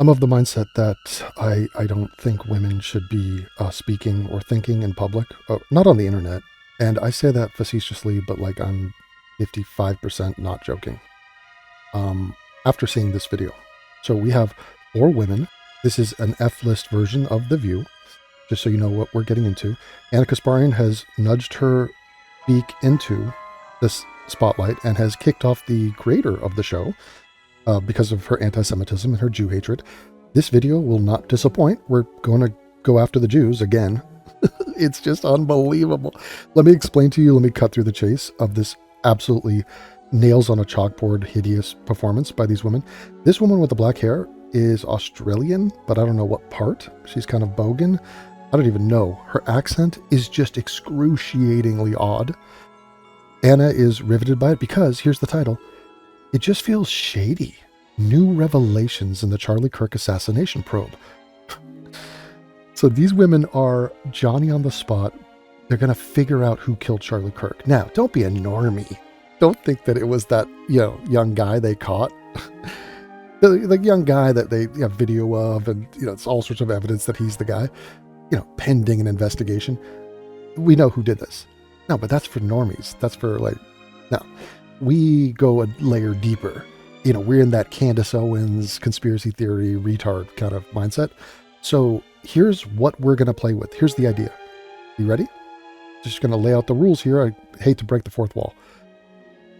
I'm of the mindset that I don't think women should be speaking or thinking in public, not on the internet. And I say that facetiously, but like I'm 55% not joking. After seeing this video. So we have 4 women. This is an F-list version of The View, just so you know what we're getting into. Anna Kasparian has nudged her beak into this spotlight and has kicked off the creator of the show because of her anti-Semitism and her Jew hatred. This video will not disappoint. We're going to go after the Jews again. It's just unbelievable. Let me explain to you, let me cut through the chase of this absolutely nails on a chalkboard hideous performance by these women. This woman with the black hair is Australian, but I don't know what part. She's kind of bogan. I don't even know. Her accent is just excruciatingly odd. Anna is riveted by it because, here's the title, it just feels shady. New revelations in the Charlie Kirk assassination probe. So these women are Johnny on the spot. They're going to figure out who killed Charlie Kirk. Now, don't be a normie. Don't think that it was that, young guy they caught. the young guy that they have video of, and, it's all sorts of evidence that he's the guy, pending an investigation. We know who did this. No, but that's for normies. That's for no. We go a layer deeper. We're in that Candace Owens conspiracy theory retard kind of mindset. So here's what we're going to play with. Here's the idea. You ready? Just going to lay out the rules here. I hate to break the fourth wall.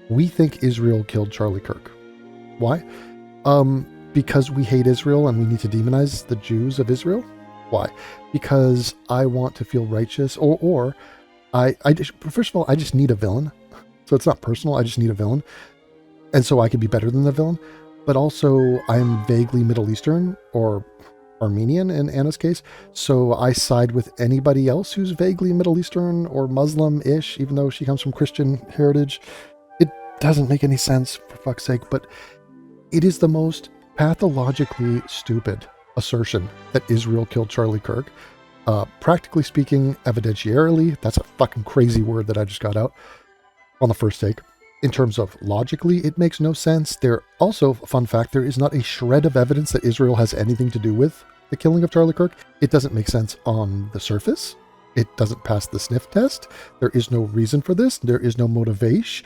We think Israel killed Charlie Kirk. Why? Because we hate Israel and we need to demonize the Jews of Israel. Why? Because I want to feel righteous, or first of all, I just need a villain. So it's not personal. I just need a villain. And so I could be better than the villain. But also I'm vaguely Middle Eastern or Armenian in Anna's case. So I side with anybody else who's vaguely Middle Eastern or Muslim-ish, even though she comes from Christian heritage. It doesn't make any sense, for fuck's sake, but it is the most pathologically stupid assertion that Israel killed Charlie Kirk. Practically speaking, evidentiarily, that's a fucking crazy word that I just got out on the first take. In terms of logically, it makes no sense. There also, fun fact, there is not a shred of evidence that Israel has anything to do with the killing of Charlie Kirk. It doesn't make sense on the surface. It doesn't pass the sniff test. There is no reason for this. There is no motivation.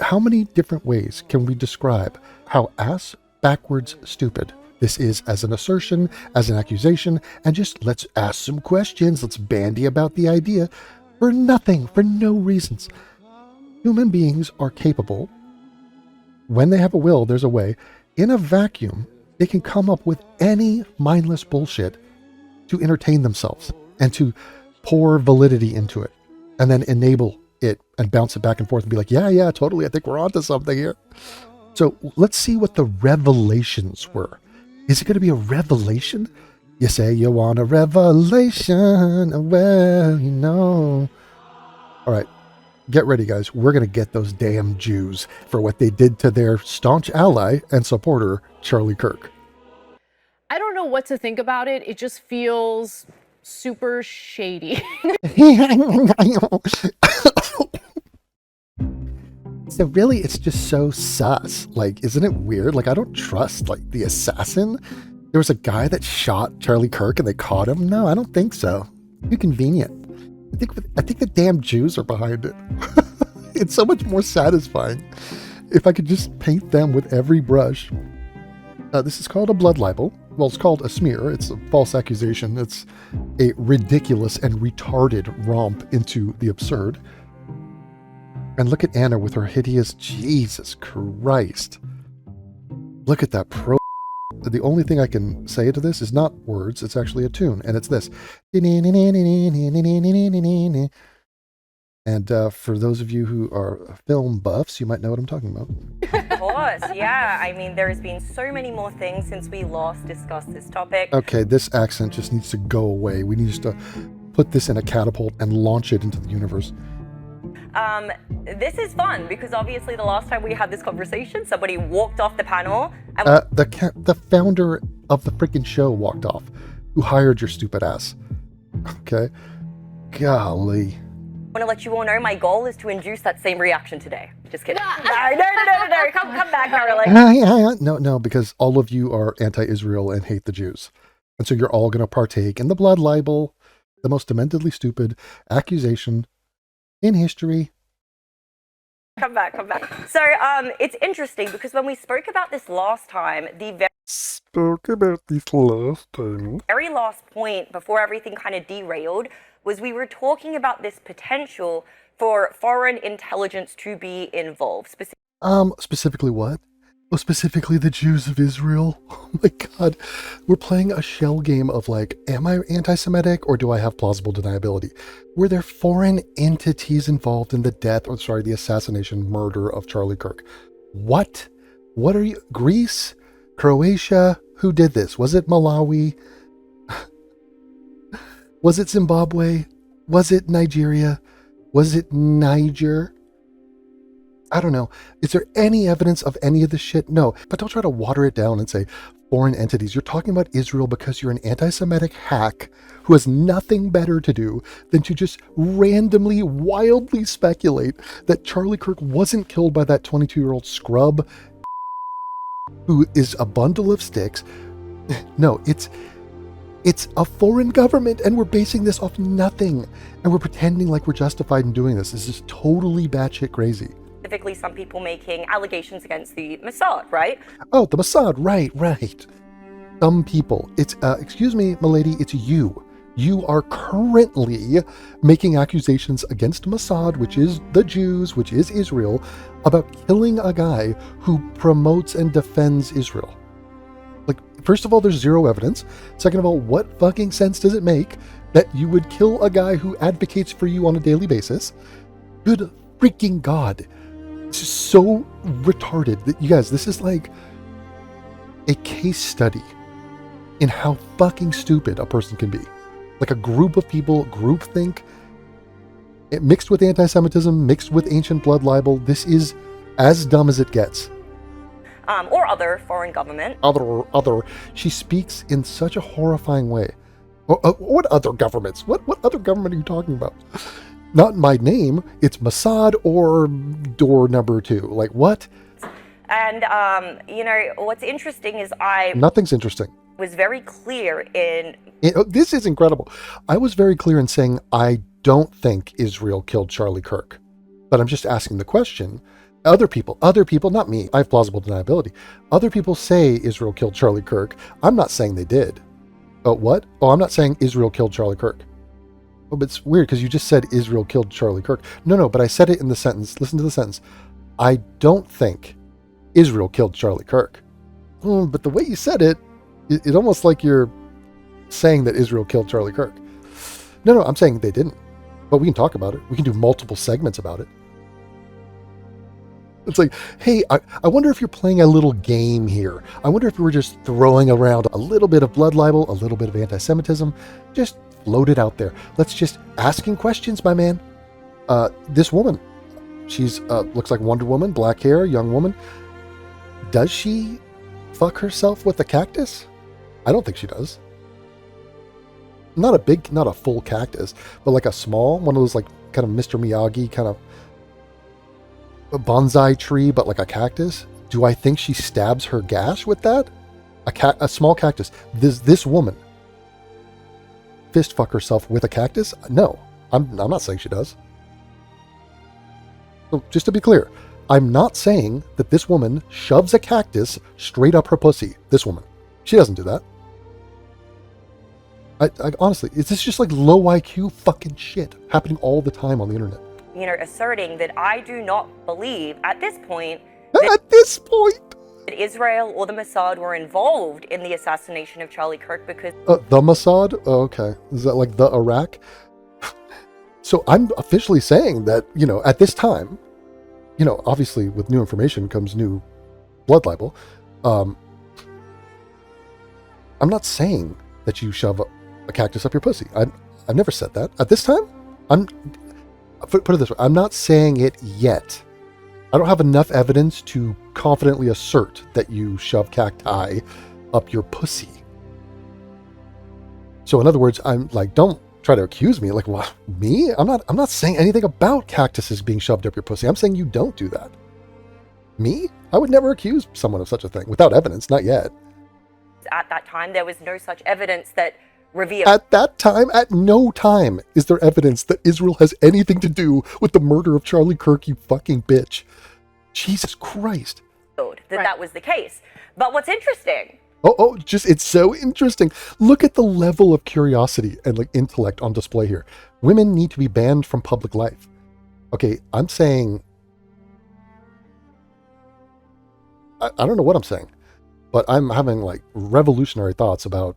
How many different ways can we describe how ass backwards stupid this is as an assertion, as an accusation, and just let's ask some questions. Let's bandy about the idea for nothing, for no reasons. Human beings are capable, when they have a will, there's a way, in a vacuum, they can come up with any mindless bullshit to entertain themselves and to pour validity into it and then enable it and bounce it back and forth and be like, yeah, totally, I think we're onto something here. So let's see what the revelations were. Is it going to be a revelation? You say you want a revelation, well, All right. Get ready, guys. We're going to get those damn Jews for what they did to their staunch ally and supporter, Charlie Kirk. I don't know what to think about it. It just feels super shady. So really, it's just so sus. Isn't it weird? I don't trust, the assassin. There was a guy that shot Charlie Kirk and they caught him. No, I don't think so. Too convenient. I think the damn Jews are behind it. It's so much more satisfying if I could just paint them with every brush. This is called a blood libel. Well, it's called a smear. It's a false accusation. It's a ridiculous and retarded romp into the absurd. And look at Anna with her hideous, Jesus Christ. Look at that pro. The only thing I can say to this is not words, it's actually a tune, and it's this. And for those of you who are film buffs, you might know what I'm talking about. Of course, yeah. I mean, there has been so many more things since we last discussed this topic. Okay, this accent just needs to go away. We need to put this in a catapult and launch it into the universe. This is fun because obviously the last time we had this conversation, somebody walked off the panel. And the founder of the freaking show walked off, who hired your stupid ass. Okay, golly. want to let you all know my goal is to induce that same reaction today. Just kidding. No. Come back, Caroline. No, because all of you are anti-Israel and hate the Jews. And so you're all going to partake in the blood libel, the most dementedly stupid accusation in history. Come back. So it's interesting because when we spoke about this last time, very last point before everything kind of derailed was we were talking about this potential for foreign intelligence to be involved. Specifically what? Oh, specifically the Jews of Israel. Oh my God. We're playing a shell game of like, am I anti-Semitic or do I have plausible deniability? Were there foreign entities involved in the assassination, murder of Charlie Kirk? What? What are you? Greece? Croatia? Who did this? Was it Malawi? Was it Zimbabwe? Was it Nigeria? Was it Niger? I don't know. Is there any evidence of any of this shit? No. But don't try to water it down and say foreign entities. You're talking about Israel because you're an anti-Semitic hack who has nothing better to do than to just randomly, wildly speculate that Charlie Kirk wasn't killed by that 22-year-old scrub who is a bundle of sticks. No, it's a foreign government and we're basing this off nothing. And we're pretending like we're justified in doing this. This is totally batshit crazy. Specifically, some people making allegations against the Mossad, right? Oh, the Mossad, right. Some people. It's, excuse me, milady, it's you. You are currently making accusations against Mossad, which is the Jews, which is Israel, about killing a guy who promotes and defends Israel. Like, first of all, there's zero evidence. Second of all, what fucking sense does it make that you would kill a guy who advocates for you on a daily basis? Good freaking God. It's just so retarded that, you guys, this is like a case study in how fucking stupid a person can be. Like a group of people, groupthink, mixed with anti-Semitism, mixed with ancient blood libel. This is as dumb as it gets. Or other foreign government. Other. She speaks in such a horrifying way. What other governments? What other government are you talking about? Not my name. It's Mossad or door number 2. Like, what? And, what's interesting is Nothing's interesting. Was very clear in... This is incredible. I was very clear in saying I don't think Israel killed Charlie Kirk. But I'm just asking the question. Other people, not me. I have plausible deniability. Other people say Israel killed Charlie Kirk. I'm not saying they did. What? Oh, I'm not saying Israel killed Charlie Kirk. Oh, but it's weird because you just said Israel killed Charlie Kirk. No, but I said it in the sentence. Listen to the sentence. I don't think Israel killed Charlie Kirk. But the way you said it, it's almost like you're saying that Israel killed Charlie Kirk. No, I'm saying they didn't. But we can talk about it. We can do multiple segments about it. It's like, hey, I wonder if you're playing a little game here. I wonder if we're just throwing around a little bit of blood libel, a little bit of anti-Semitism. Just float it out there. Let's just asking questions, my man. This woman, she's looks like Wonder Woman, black hair, young woman. Does she fuck herself with a cactus? I don't think she does. Not a full cactus, but like a small, one of those like kind of Mr. Miyagi kind of a bonsai tree, but like a cactus. Do I think she stabs her gash with that? A small cactus. This woman fist fuck herself with a cactus? No, I'm not saying she does. So just to be clear, I'm not saying that this woman shoves a cactus straight up her pussy. This woman, she doesn't do that. I honestly, is this just like low IQ fucking shit happening all the time on the internet? Asserting that I do not believe at this point that Israel or the Mossad were involved in the assassination of Charlie Kirk because... The Mossad? Oh, okay. Is that like the Iraq? So I'm officially saying that, at this time, obviously with new information comes new blood libel. I'm not saying that you shove a cactus up your pussy. I've never said that. At this time, put it this way, I'm not saying it yet. I don't have enough evidence to confidently assert that you shove cacti up your pussy. So in other words, I'm like, don't try to accuse me. Like, what? Me? I'm not saying anything about cactuses being shoved up your pussy. I'm saying you don't do that. Me? I would never accuse someone of such a thing without evidence. Not yet. At that time, there was no such evidence that revealed. At that time, at no time is there evidence that Israel has anything to do with the murder of Charlie Kirk, you fucking bitch. Jesus Christ. That was the case. But what's interesting... It's so interesting. Look at the level of curiosity and like intellect on display here. Women need to be banned from public life. Okay, I'm saying... I don't know what I'm saying, but I'm having like revolutionary thoughts about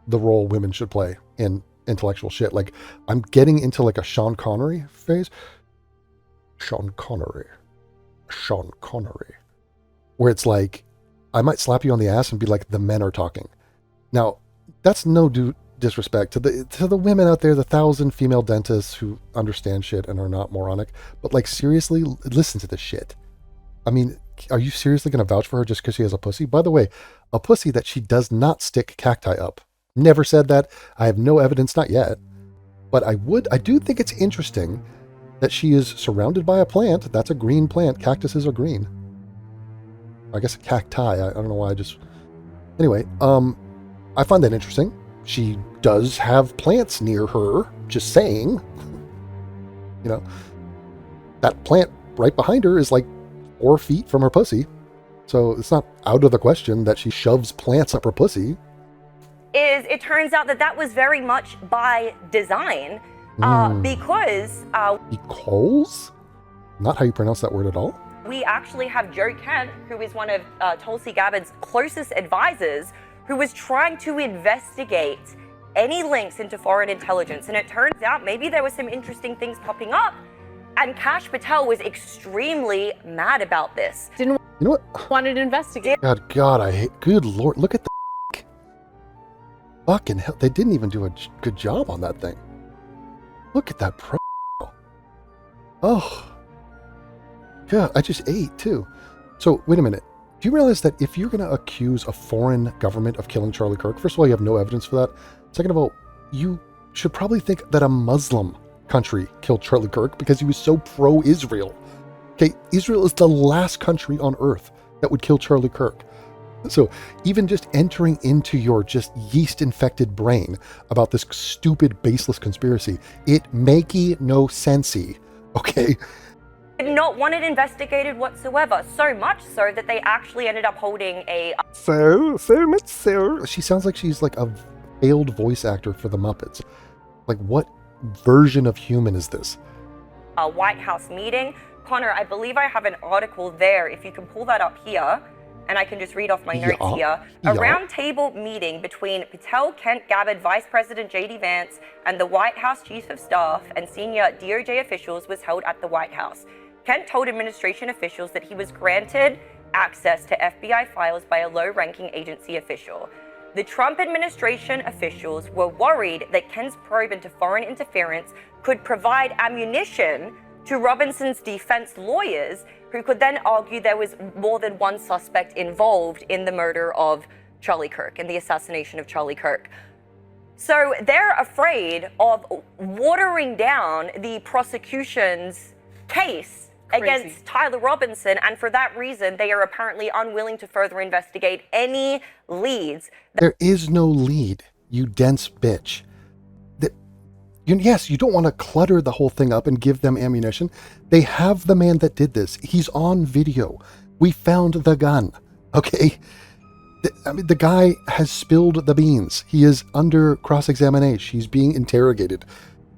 the role women should play in intellectual shit. Like, I'm getting into like a Sean Connery phase. Sean Connery. Where it's like, I might slap you on the ass and be like, the men are talking. Now, that's no disrespect to the women out there, the 1,000 female dentists who understand shit and are not moronic. But like, seriously, listen to this shit. I mean, are you seriously going to vouch for her just because she has a pussy? By the way, a pussy that she does not stick cacti up. Never said that. I have no evidence, not yet. But I do think it's interesting that she is surrounded by a plant. That's a green plant. Cactuses are green. I guess a cacti. I don't know why Anyway, I find that interesting. She does have plants near her. Just saying. You know, that plant right behind her is like 4 feet from her pussy. So it's not out of the question that she shoves plants up her pussy. It turns out that was very much by design, because... Because? Not how you pronounce that word at all? We actually have Joe Kent, who is one of Tulsi Gabbard's closest advisors, who was trying to investigate any links into foreign intelligence. And it turns out maybe there were some interesting things popping up. And Kash Patel was extremely mad about this. Didn't You know what? want to investigate. God, I hate... Good Lord, look at the... Fucking hell, they didn't even do a good job on that thing. Look at that pro... Oh. God, I just ate, too. So, wait a minute. Do you realize that if you're going to accuse a foreign government of killing Charlie Kirk, first of all, you have no evidence for that. Second of all, you should probably think that a Muslim country killed Charlie Kirk because he was so pro-Israel. Okay, Israel is the last country on earth that would kill Charlie Kirk. So even just entering into your just yeast-infected brain about this stupid, baseless conspiracy, it makey no sensey, okay? Did not want it investigated whatsoever, so much so that they actually ended up holding a... So much so. She sounds like she's like a failed voice actor for the Muppets. Like, what version of human is this? A White House meeting. Connor, I believe I have an article there, if you can pull that up here, and I can just read off my notes here. A roundtable meeting between Patel, Kent, Gabbard, Vice President J.D. Vance, and the White House Chief of Staff and senior DOJ officials was held at the White House. Kent told administration officials that he was granted access to FBI files by a low-ranking agency official. The Trump administration officials were worried that Kent's probe into foreign interference could provide ammunition to Robinson's defense lawyers, who could then argue there was more than one suspect involved in the murder of Charlie Kirk and the assassination of Charlie Kirk. So they're afraid of watering down the prosecution's case against Tyler Robinson, and for that reason, they are apparently unwilling to further investigate any leads. There is no lead, you dense bitch. Yes, you don't want to clutter the whole thing up and give them ammunition. They have the man that did this. He's on video. We found the gun, okay? The guy has spilled the beans. He is under cross-examination. He's being interrogated.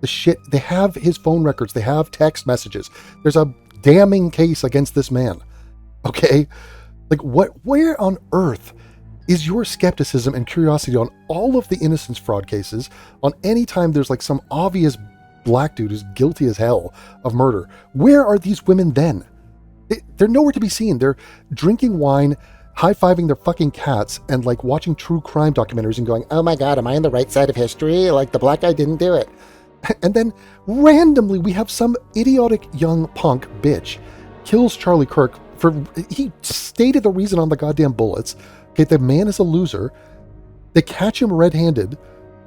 They have his phone records. They have text messages. There's a damning case against this man, okay? Like, where on earth is your skepticism and curiosity on all of the innocence fraud cases, on any time there's like some obvious black dude who's guilty as hell of murder? Where are these women then? They're nowhere to be seen. They're drinking wine, high-fiving their fucking cats, and like watching true crime documentaries and going, oh my God, am I on the right side of history? Like, the black guy didn't do it. And then randomly we have some idiotic young punk bitch kills Charlie Kirk he stated the reason on the goddamn bullets. Okay, the man is a loser. They catch him red-handed.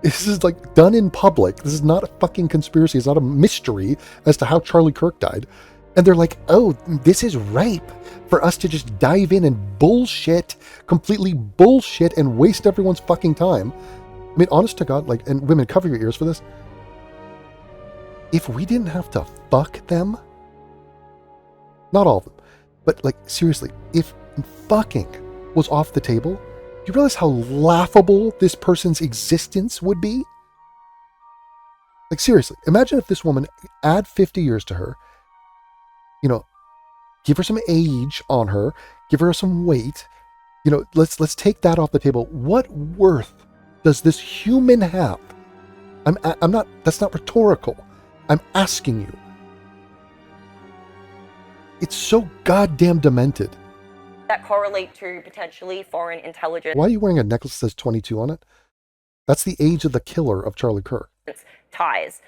This is like done in public. This is not a fucking conspiracy. It's not a mystery as to how Charlie Kirk died. And they're like, oh, this is ripe for us to just dive in and bullshit, completely bullshit and waste everyone's fucking time. I mean, honest to God, like, and women, cover your ears for this. If we didn't have to fuck them, not all of them, but like, seriously, if fucking was off the table, do you realize how laughable this person's existence would be? Like, seriously, imagine if this woman, add 50 years to her, you know, give her some age on her, give her some weight, you know, let's take that off the table. What worth does this human have? I'm not, that's not rhetorical. I'm asking you. It's so goddamn demented. That correlate to potentially foreign intelligence. Why are you wearing a necklace that says 22 on it? That's the age of the killer of Charlie Kirk. Ties.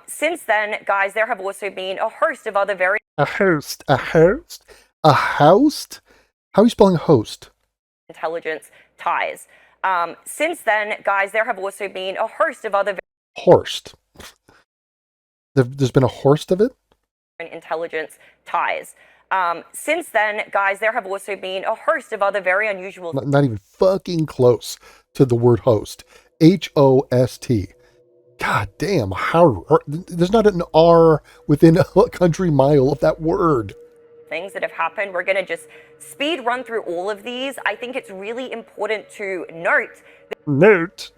Since then, guys, there have also been a host of other very... A host? A host? A host? How are you spelling host? Intelligence ties. Since then, guys, there have also been a host of other... Horst. There's been a horst of it? Intelligence ties. Since then, guys, there have also been a host of other very unusual... Not even fucking close to the word host. H-O-S-T. God damn, how... There's not an R within a country mile of that word. Things that have happened. We're going to just speed run through all of these. I think it's really important to note... Note.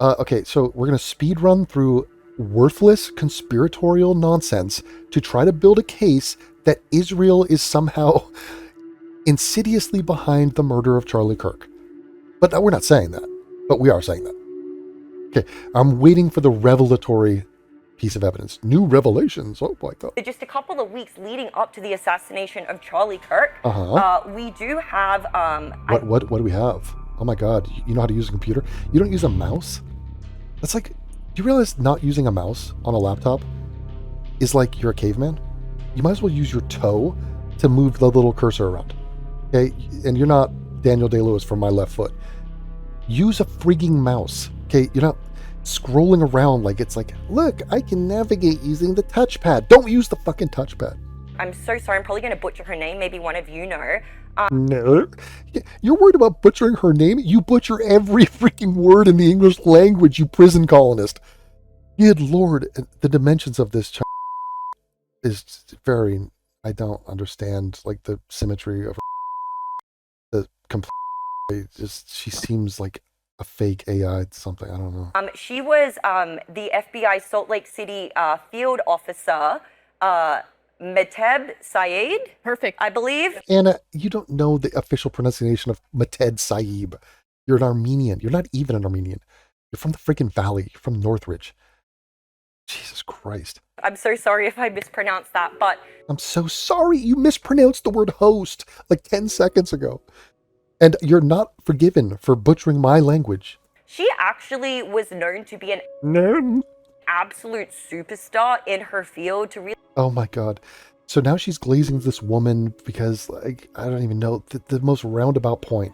Okay, so we're going to speed run through worthless conspiratorial nonsense to try to build a case that Israel is somehow insidiously behind the murder of Charlie Kirk. But we're not saying that, but we are saying that. Okay, I'm waiting for the revelatory piece of evidence. New revelations. Oh my God. Just a couple of weeks leading up to the assassination of Charlie Kirk, we do have... What do we have? Oh my God, you know how to use a computer? You don't use a mouse? That's like... Do you realize not using a mouse on a laptop is like you're a caveman? You might as well use your toe to move the little cursor around. Okay? And you're not Daniel Day-Lewis from My Left Foot. Use a freaking mouse. Okay? You're not scrolling around like it's like, look, I can navigate using the touchpad. Don't use the fucking touchpad. I'm so sorry. I'm probably going to butcher her name. Maybe one of you know. No. You're worried about butchering her name? You butcher every freaking word in the English language, you prison colonist. Good Lord, the dimensions of this child is very... I don't understand, like, the symmetry of her. The complete... She seems like a fake AI something. I don't know. She was the FBI Salt Lake City field officer, Meteb Saeed. Perfect. I believe. Anna, you don't know the official pronunciation of Meted Saib. You're an Armenian. You're not even an Armenian. You're from the freaking valley. You're from Northridge. Jesus Christ. I'm so sorry if I mispronounced that, but... I'm so sorry you mispronounced the word host like 10 seconds ago. And you're not forgiven for butchering my language. She actually was known to be an absolute superstar in her field to really... Oh my God. So now she's glazing this woman because, like, I don't even know, the most roundabout point.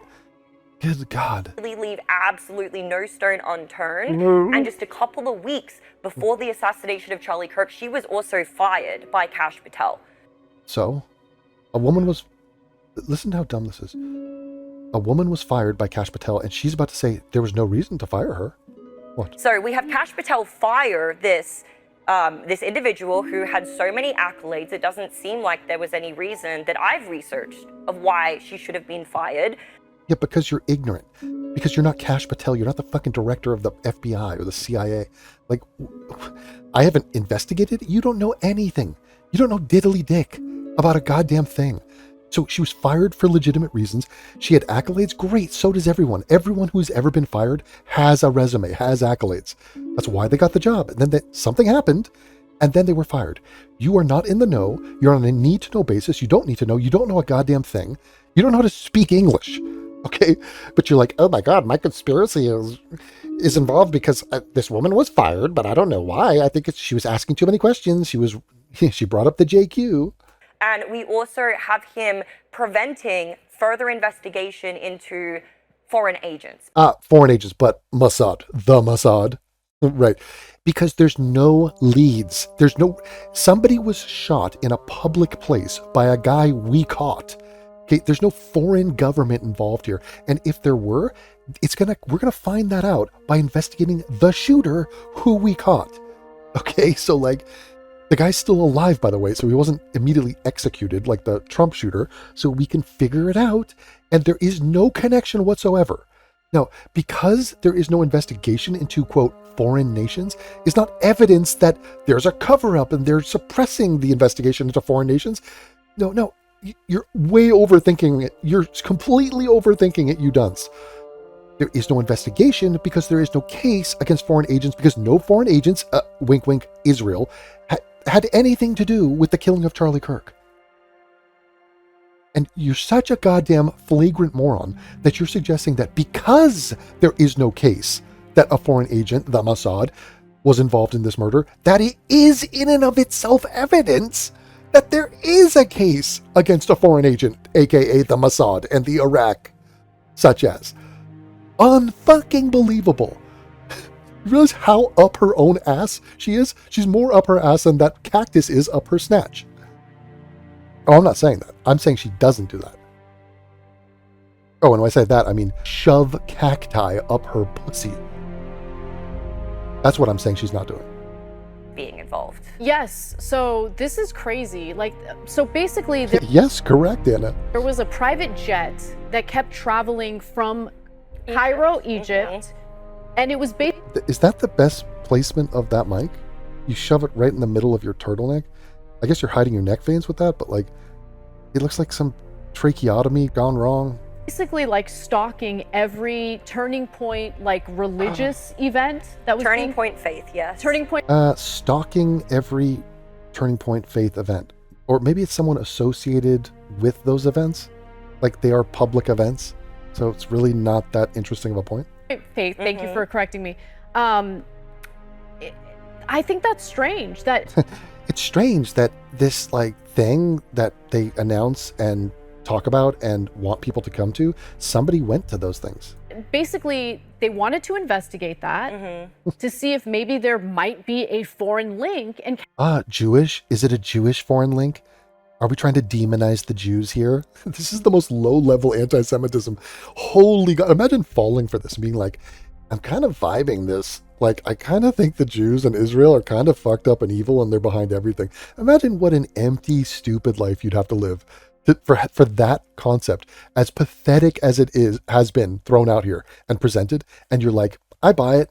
Good God. Really leave absolutely no stone unturned. And just a couple of weeks before the assassination of Charlie Kirk, she was also fired by Kash Patel. So, a woman was... Listen to how dumb this is. A woman was fired by Kash Patel, and she's about to say there was no reason to fire her. What? So we have Kash Patel fire this individual who had so many accolades. It doesn't seem like there was any reason that I've researched of why she should have been fired. Yeah, because you're ignorant. Because you're not Kash Patel. You're not the fucking director of the FBI or the CIA. Like, I haven't investigated. You don't know anything. You don't know diddly dick about a goddamn thing. So she was fired for legitimate reasons. She had accolades. Great. So does everyone. Everyone who's ever been fired has a resume, has accolades. That's why they got the job. And then something happened, and then they were fired. You are not in the know. You're on a need-to-know basis. You don't need to know. You don't know a goddamn thing. You don't know how to speak English. Okay? But you're like, oh my God, my conspiracy is involved because this woman was fired, but I don't know why. I think she was asking too many questions. She brought up the JQ. And we also have him preventing further investigation into foreign agents. Foreign agents, but Mossad, the Mossad, right? Because there's no leads. Somebody was shot in a public place by a guy we caught. Okay, there's no foreign government involved here. And if there were, we're gonna find that out by investigating the shooter who we caught. Okay, so like, the guy's still alive, by the way, so he wasn't immediately executed like the Trump shooter, so we can figure it out, and there is no connection whatsoever. Now, because there is no investigation into, quote, foreign nations, is not evidence that there's a cover-up and they're suppressing the investigation into foreign nations. No, you're way overthinking it. You're completely overthinking it, you dunce. There is no investigation because there is no case against foreign agents, because no foreign agents, wink wink, Israel, had anything to do with the killing of Charlie Kirk. And you're such a goddamn flagrant moron that you're suggesting that because there is no case that a foreign agent, the Mossad, was involved in this murder, that it is in and of itself evidence that there is a case against a foreign agent, aka the Mossad and the Iraq, such as. Unfucking believable. You realize how up her own ass she is? She's more up her ass than that cactus is up her snatch. Oh, I'm not saying that. I'm saying she doesn't do that. Oh, and when I say that, I mean shove cacti up her pussy. That's what I'm saying she's not doing. Being involved. Yes, so this is crazy. Like, so basically Yes, correct, Anna. there was a private jet that kept traveling from Cairo, Egypt, and it was basically... Is that the best placement of that mic? You shove it right in the middle of your turtleneck? I guess you're hiding your neck veins with that, but like, it looks like some tracheotomy gone wrong. basically like stalking every Turning Point, like religious event that was Turning Point faith, yes. Turning Point. Stalking every Turning Point faith event. Or maybe it's someone associated with those events. Like they are public events. So it's really not that interesting of a point. Faith, thank you for correcting me. I think that's strange that it's strange that this like thing that they announce and talk about and want people to come to, somebody went to those things. basically they wanted to investigate that to see if maybe there might be a foreign link. And Jewish? Is it a Jewish foreign link? Are we trying to demonize the Jews here? This is the most low-level anti-Semitism. Holy God. Imagine falling for this and being like, I'm kind of vibing this. Like, I kind of think the Jews and Israel are kind of fucked up and evil and they're behind everything. Imagine what an empty, stupid life you'd have to live for that concept, as pathetic as it has been thrown out here and presented. And you're like, I buy it.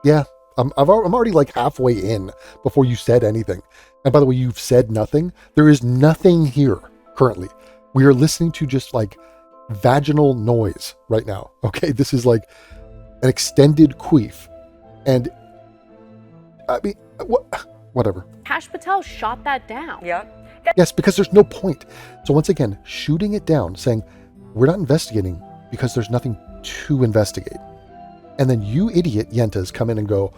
Yeah, I'm already like halfway in before you said anything. And by the way, you've said nothing. There is nothing here currently. We are listening to just like vaginal noise right now. Okay, this is like an extended queef. And I mean, whatever. Kash Patel shot that down. Yeah. Yes, because there's no point. So once again, shooting it down, saying, we're not investigating because there's nothing to investigate. And then you idiot Yentas come in and go,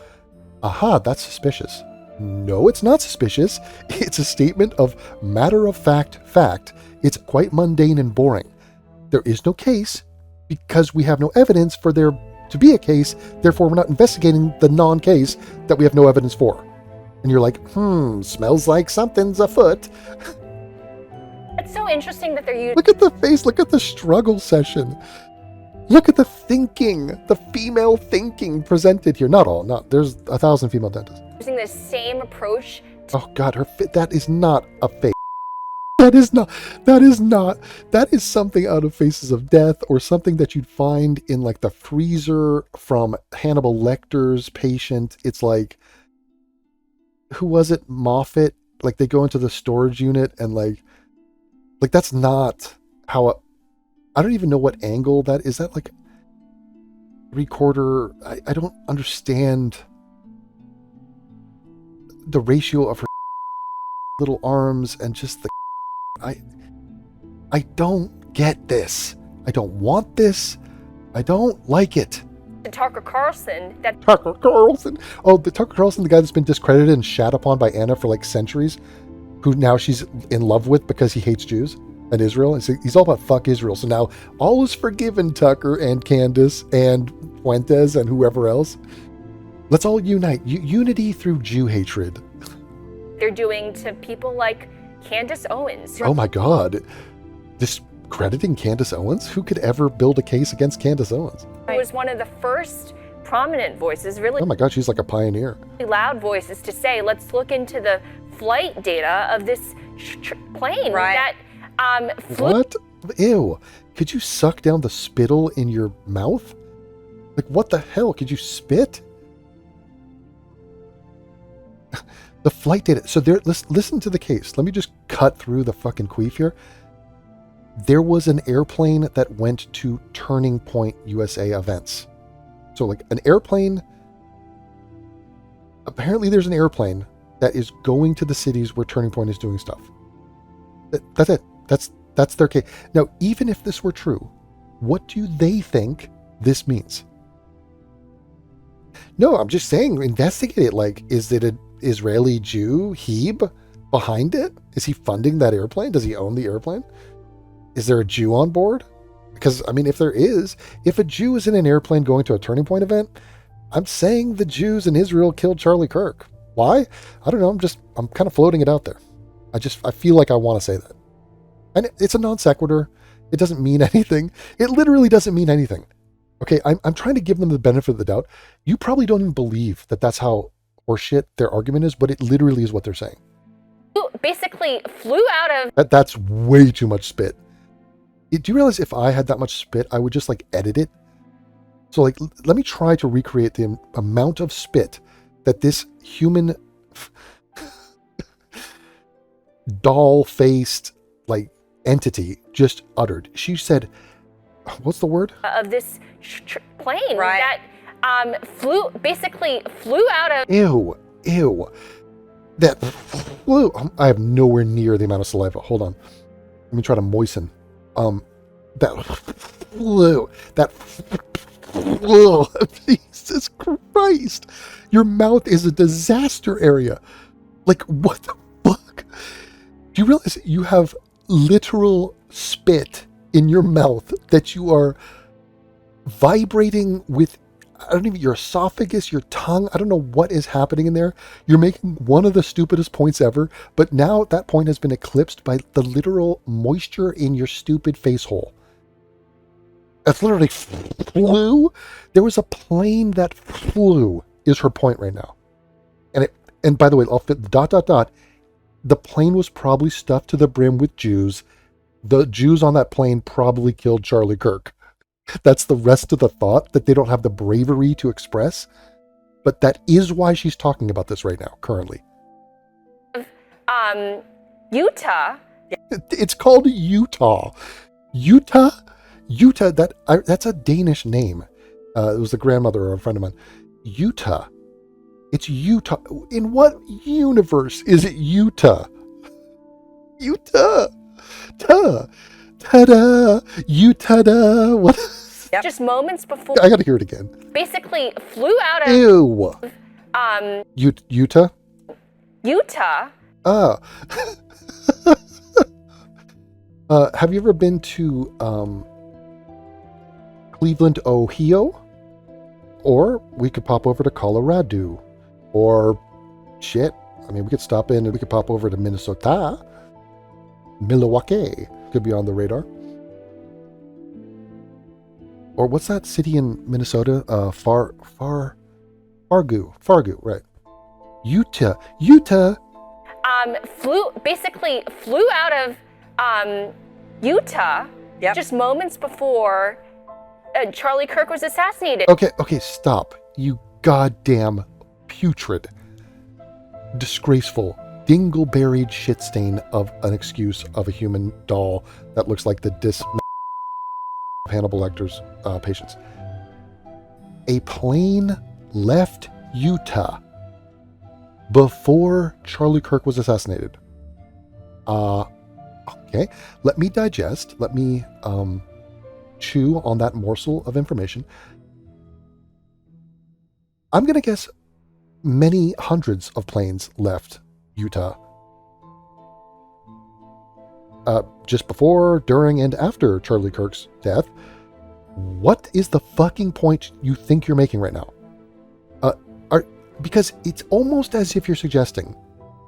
aha, that's suspicious. No, it's not suspicious. It's a statement of matter-of-fact fact. It's quite mundane and boring. There is no case because we have no evidence for there to be a case. Therefore, we're not investigating the non-case that we have no evidence for. And you're like, smells like something's afoot. It's so interesting that they're using. Look at the face. Look at the struggle session. Look at the thinking, the female thinking presented here. There's 1,000 female dentists. Using the same approach. Oh God, that is not a face. That is something out of Faces of Death or something that you'd find in like the freezer from Hannibal Lecter's Patient. It's like, who was it? Moffat? Like they go into the storage unit and like that's not how I don't even know what angle that is. That like 3/4? I don't understand the ratio of her little arms and just the I don't get this. I don't want this. I don't like it. Tucker Carlson. Tucker Carlson. Oh, the Tucker Carlson, the guy that's been discredited and shat upon by Anna for like centuries, who now she's in love with because he hates Jews. and Israel. He's all about fuck Israel. So now all is forgiven, Tucker and Candace and Fuentes and whoever else. Let's all unite. Unity through Jew hatred. They're doing to people like Candace Owens. Oh my God. Discrediting Candace Owens? Who could ever build a case against Candace Owens? Who was one of the first prominent voices, really Oh my God, she's like a pioneer. loud voices to say, let's look into the flight data of this plane Right. that flew. What? Ew. Could you suck down the spittle in your mouth? Like, what the hell? Could you spit? The flight data. So there, listen to the case. Let me just cut through the fucking queef here. There was an airplane that went to Turning Point USA events. So like an airplane, apparently there's an airplane that is going to the cities where Turning Point is doing stuff. That's it. That's their case. Now, even if this were true, what do they think this means? No, I'm just saying, investigate it. Like, is it an Israeli Jew, Heb, behind it? Is he funding that airplane? Does he own the airplane? Is there a Jew on board? Because, I mean, if there is, if a Jew is in an airplane going to a Turning Point event, I'm saying the Jews in Israel killed Charlie Kirk. Why? I don't know. I'm kind of floating it out there. I feel like I want to say that. And it's a non sequitur. It doesn't mean anything. It literally doesn't mean anything. Okay, I'm trying to give them the benefit of the doubt. You probably don't even believe that that's how horseshit their argument is, but it literally is what they're saying. Basically flew out of. That's way too much spit. Do you realize if I had that much spit, I would just like edit it? So like, let me try to recreate the amount of spit that this human doll-faced like entity just uttered. She said, what's the word? Of this plane Right. that basically flew out of. Ew. That flew. I have nowhere near the amount of saliva. Hold on. Let me try to moisten. That flew. Jesus Christ. Your mouth is a disaster area. Like, what the fuck? Do you realize you have literal spit in your mouth that you are vibrating with? I don't even, your esophagus, your tongue, I don't know what is happening in there. You're making one of the stupidest points ever, but now that point has been eclipsed by the literal moisture in your stupid face hole. That's literally flew. There was a plane that flew, is her point right now. And by the way, I'll fit ... The plane was probably stuffed to the brim with Jews. The Jews on that plane probably killed Charlie Kirk. That's the rest of the thought that they don't have the bravery to express. But that is why she's talking about this right now, currently. Utah. It's called Utah. Utah, that's a Danish name. It was the grandmother of a friend of mine. Utah. It's Utah. In what universe is it Utah? Utah. Ta-da. Utah. What? Yep. Just moments before. I gotta hear it again. Basically flew out of. Ew. Utah? Utah. Ah. Have you ever been to Cleveland, Ohio? Or we could pop over to Colorado. Or shit. I mean, we could stop in and we could pop over to Minnesota. Milwaukee could be on the radar. Or what's that city in Minnesota? Fargo, right. Utah. Flew out of Utah. Yep. Just moments before Charlie Kirk was assassinated. Okay, stop. You goddamn putrid, disgraceful, dingle-buried shit stain of an excuse of a human doll that looks like the of Hannibal Lecter's patients. A plane left Utah before Charlie Kirk was assassinated. Okay, let me digest. Let me chew on that morsel of information. I'm going to guess many hundreds of planes left Utah. just before, during, and after Charlie Kirk's death. What is the fucking point you think you're making right now? Because it's almost as if you're suggesting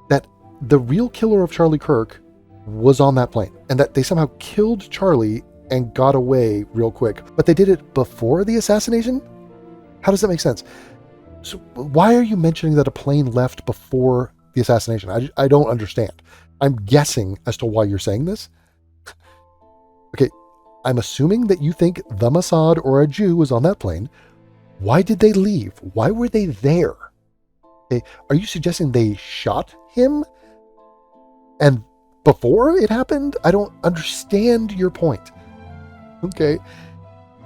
that the real killer of Charlie Kirk was on that plane, and that they somehow killed Charlie and got away real quick, but they did it before the assassination? How does that make sense? So why are you mentioning that a plane left before the assassination? I don't understand. I'm guessing as to why you're saying this. Okay, I'm assuming that you think the Mossad or a Jew was on that plane. Why did they leave? Why were they there? Okay, are you suggesting they shot him? And before it happened? I don't understand your point. Okay,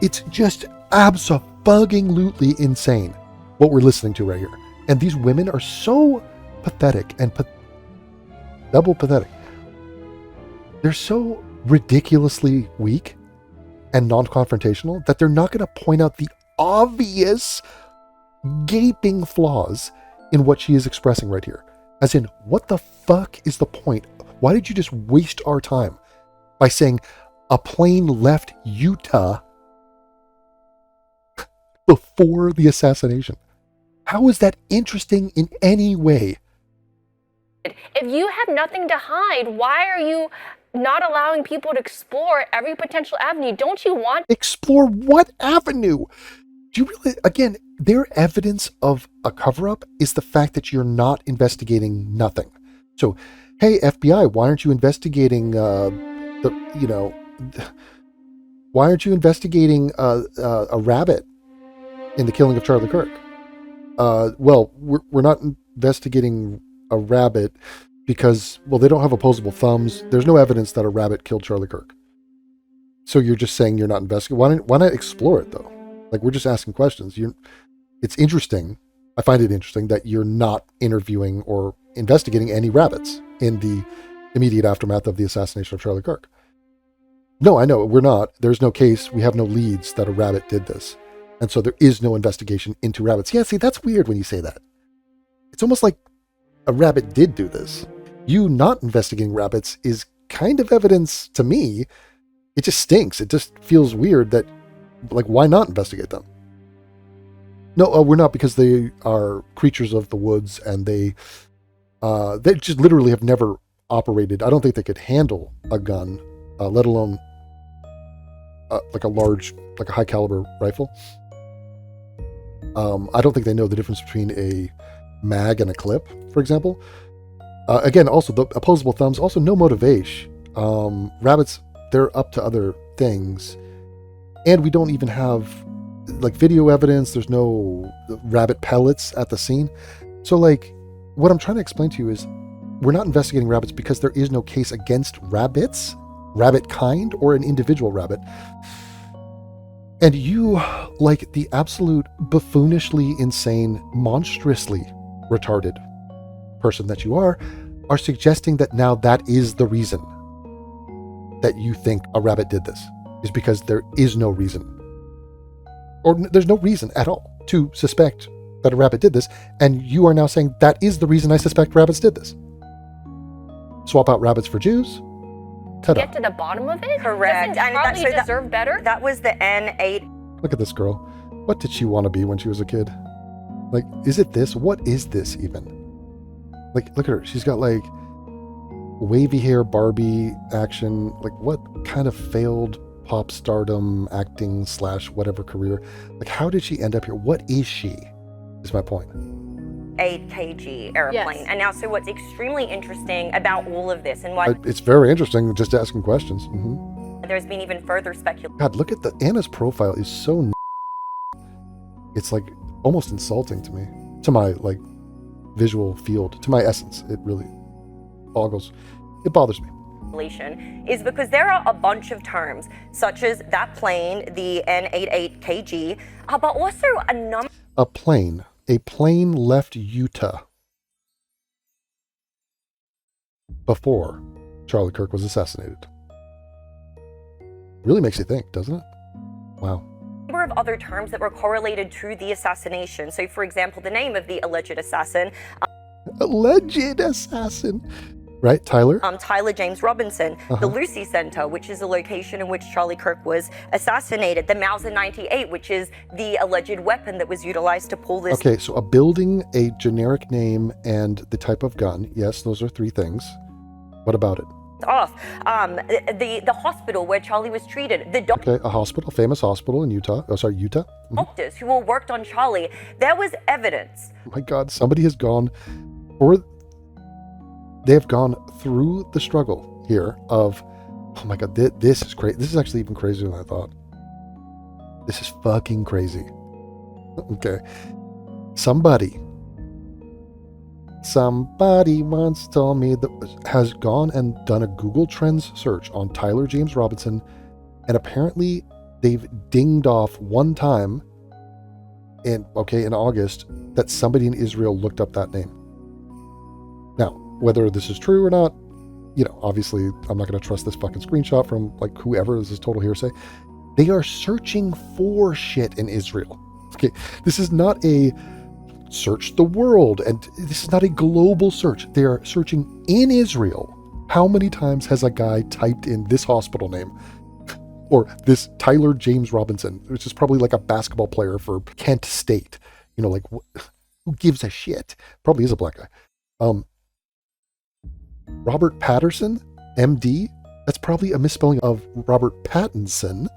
it's just abso-fucking-lutely insane what we're listening to right here. And these women are so pathetic and double pathetic. They're so ridiculously weak and non-confrontational that they're not going to point out the obvious gaping flaws in what she is expressing right here. As in, what the fuck is the point? Why did you just waste our time by saying a plane left Utah before the assassination? How is that interesting in any way? If you have nothing to hide, why are you not allowing people to explore every potential avenue? Don't you want... Explore what avenue? Do you really... Again, their evidence of a cover-up is the fact that you're not investigating nothing. So, hey, FBI, why aren't you investigating why aren't you investigating a rabbit in the killing of Charlie Kirk? Well, we're not investigating a rabbit because, well, they don't have opposable thumbs. There's no evidence that a rabbit killed Charlie Kirk. So you're just saying you're not investigating. Why not explore it, though? Like, we're just asking questions. It's interesting. I find it interesting that you're not interviewing or investigating any rabbits in the immediate aftermath of the assassination of Charlie Kirk. No, I know, we're not. There's no case. We have no leads that a rabbit did this. And so there is no investigation into rabbits. Yeah, see, that's weird when you say that. It's almost like a rabbit did do this. You not investigating rabbits is kind of evidence to me. It just stinks. It just feels weird that, like, why not investigate them? No, we're not, because they are creatures of the woods and they just literally have never operated. I don't think they could handle a gun, let alone like a high caliber rifle. I don't think they know the difference between a mag and a clip, for example. Again, also the opposable thumbs, also no motivation. Rabbits, they're up to other things. And we don't even have like video evidence. There's no rabbit pellets at the scene. So like, what I'm trying to explain to you is we're not investigating rabbits because there is no case against rabbits, rabbit kind, or an individual rabbit. And you, like the absolute buffoonishly insane, monstrously retarded person that you are suggesting that now that is the reason that you think a rabbit did this, is because there is no reason. Or there's no reason at all to suspect that a rabbit did this, and you are now saying that is the reason I suspect rabbits did this. Swap out rabbits for Jews. Ta-da. Get to the bottom of it? Correct. Doesn't Charlie deserve better? That was the N8. Look at this girl. What did she want to be when she was a kid? Like, is it this? What is this even? Like, look at her. She's got like wavy hair Barbie action. Like, what kind of failed pop stardom acting / whatever career? Like, how did she end up here? What is she? Is my point. 8 kg airplane. Yes. And now, so what's extremely interesting about all of this and why It's very interesting just asking questions. Mm-hmm. there's been even further speculation. God, look at Anna's profile is so it's like almost insulting to me, to my like visual field, to my essence. It really it bothers me. Is because there are a bunch of terms such as that plane, the N88 kg, but also a number. A plane left Utah before Charlie Kirk was assassinated. Really makes you think, doesn't it? Wow. Number of other terms that were correlated to the assassination. So, for example, the name of the alleged assassin. Alleged assassin. Right, Tyler? Tyler James Robinson, the Lucy Center, which is the location in which Charlie Kirk was assassinated, the Mauser 98, which is the alleged weapon that was utilized to pull this. Okay, so a building, a generic name, and the type of gun. Yes, those are 3 things. What about it? Off. The hospital where Charlie was treated, the Okay, a hospital, famous hospital in Utah. Oh, sorry, Utah? doctors who all worked on Charlie, there was evidence. Oh my God, somebody has gone, or they have gone through the struggle here of, oh my God, this is crazy. This is actually even crazier than I thought. This is fucking crazy. Okay. Somebody once told me that has gone and done a Google Trends search on Tyler James Robinson, and apparently they've dinged off one time in August that somebody in Israel looked up that name. Now, whether this is true or not, obviously I'm not going to trust this fucking screenshot from like whoever. This is total hearsay. They are searching for shit in Israel. Okay, this is not a search the world, and this is not a global search. They are searching in Israel. How many times has a guy typed in this hospital name or this Tyler James Robinson, which is probably like a basketball player for Kent State? Like who gives a shit? Probably is a black guy. Robert Patterson, MD. That's probably a misspelling of Robert Pattinson.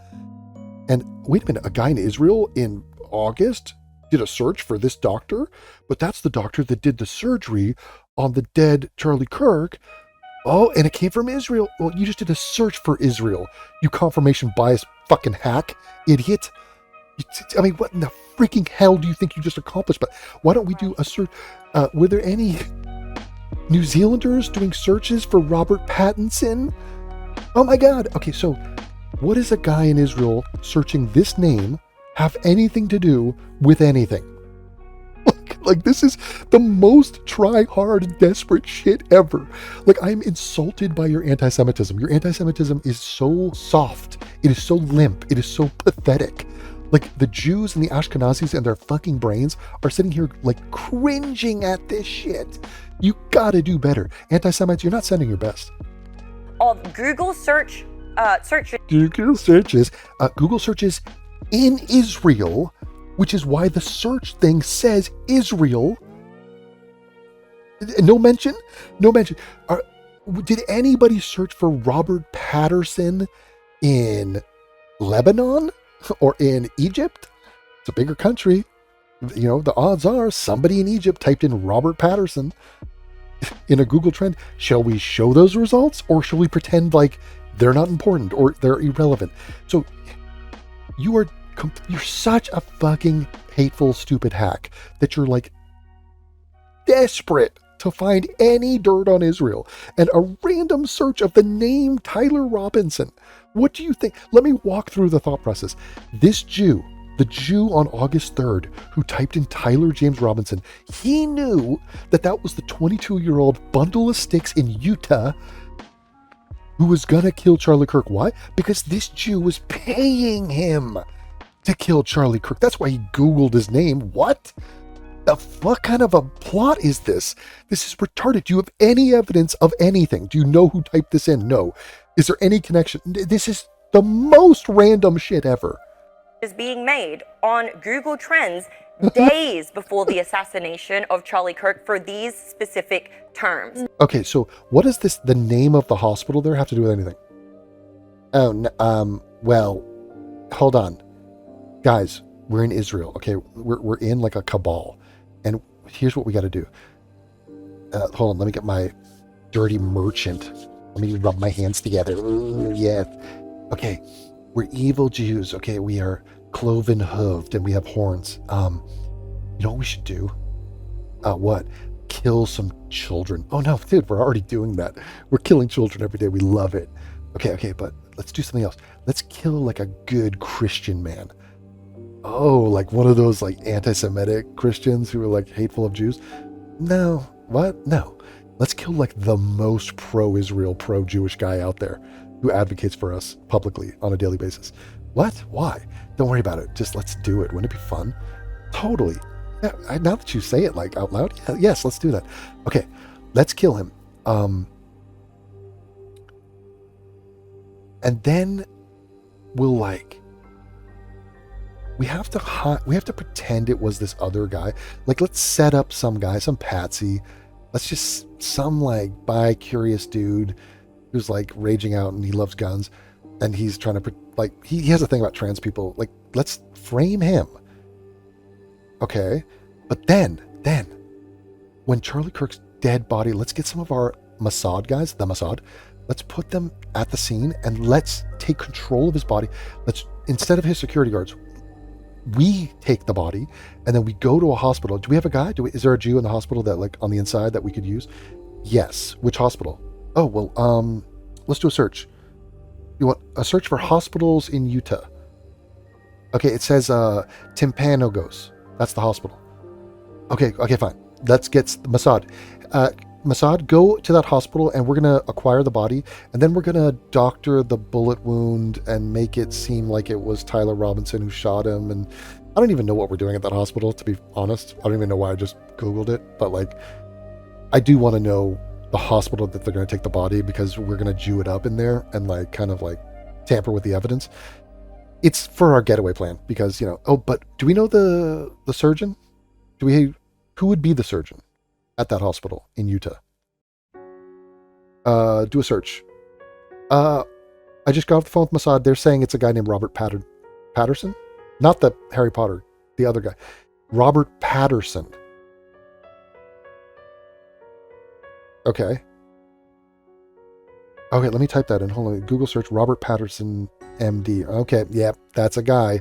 And wait a minute, a guy in Israel in August did a search for this doctor, but that's the doctor that did the surgery on the dead Charlie Kirk. Oh, and it came from Israel. Well, you just did a search for Israel, you confirmation bias fucking hack, idiot. I mean, what in the freaking hell do you think you just accomplished? But why don't we do a search? Were there any New Zealanders doing searches for Robert Pattinson? Oh my God. Okay, so what is a guy in Israel searching this name have anything to do with anything? Like this is the most try-hard, desperate shit ever. Like, I'm insulted by your anti-Semitism. Your anti-Semitism is so soft. It is so limp. It is so pathetic. Like, the Jews and the Ashkenazis and their fucking brains are sitting here like cringing at this shit. You gotta do better. Anti-Semites, you're not sending your best. Of Google searches. Google searches in Israel, which is why the search thing says Israel. No mention. Did anybody search for Robert Patterson in Lebanon or in Egypt? It's a bigger country. The odds are somebody in Egypt typed in Robert Patterson in a Google trend. Shall we show those results, or shall we pretend like they're not important or they're irrelevant? So you're such a fucking hateful, stupid hack that you're like desperate to find any dirt on Israel, and a random search of the name Tyler Robinson. What do you think? Let me walk through the thought process. This Jew, the Jew on August 3rd who typed in Tyler James Robinson, he knew that was the 22-year-old bundle of sticks in Utah who was gonna kill Charlie Kirk. Why? Because this Jew was paying him to kill Charlie Kirk. That's why he Googled his name. What the fuck kind of a plot is this? This is retarded. Do you have any evidence of anything? Do you know who typed this in? No. Is there any connection? This is the most random shit ever. Is being made on Google Trends days before the assassination of Charlie Kirk for these specific terms. Okay, so what does the name of the hospital there have to do with anything? Well, hold on. Guys, we're in Israel, okay? We're in like a cabal. And here's what we got to do. Hold on, let me get my dirty merchant. Let me rub my hands together. Ooh, yeah. Okay, we're evil Jews, okay? We are cloven hooved and we have horns. You know what we should do? What? Kill some children. Oh no, dude, we're already doing that. We're killing children every day. We love it. Okay, but let's do something else. Let's kill like a good Christian man. Oh, like one of those like anti-Semitic Christians who are like hateful of Jews? No. What? No. Let's kill like the most pro-Israel, pro-Jewish guy out there who advocates for us publicly on a daily basis. What? Why? Don't worry about it. Just let's do it. Wouldn't it be fun? Totally. Yeah, now that you say it like out loud, yes, let's do that. Okay, let's kill him. And then we'll like, we have to pretend it was this other guy. Like, let's set up some guy, some patsy. Let's just, some like bi-curious dude who's like raging out and he loves guns. And he's trying to, like, he has a thing about trans people. Like, let's frame him. Okay. But then, when Charlie Kirk's dead body, let's get some of our Mossad guys, the Mossad, let's put them at the scene and let's take control of his body. Let's, instead of his security guards, we take the body and then we go to a hospital. Do we have a guy? Is there a Jew in the hospital that, like, on the inside that we could use? Yes. Which hospital? Oh, well, let's do a search. You want a search for hospitals in Utah? Okay, it says Timpanogos. That's the hospital. Okay, fine. Let's get Mossad. Mossad, go to that hospital and we're going to acquire the body and then we're going to doctor the bullet wound and make it seem like it was Tyler Robinson who shot him. And I don't even know what we're doing at that hospital, to be honest. I don't even know why I just Googled it, but like, I do want to know the hospital that they're going to take the body because we're going to Jew it up in there and like kind of like tamper with the evidence. It's for our getaway plan because, you know, oh, but do we know the surgeon? Who would be the surgeon at that hospital in Utah? Do a search. I just got off the phone with Mossad. They're saying it's a guy named Robert Patterson. Not the Harry Potter, the other guy. Robert Patterson. Okay, let me type that in. Hold on. Google search Robert Patterson, MD. Okay, yeah, that's a guy.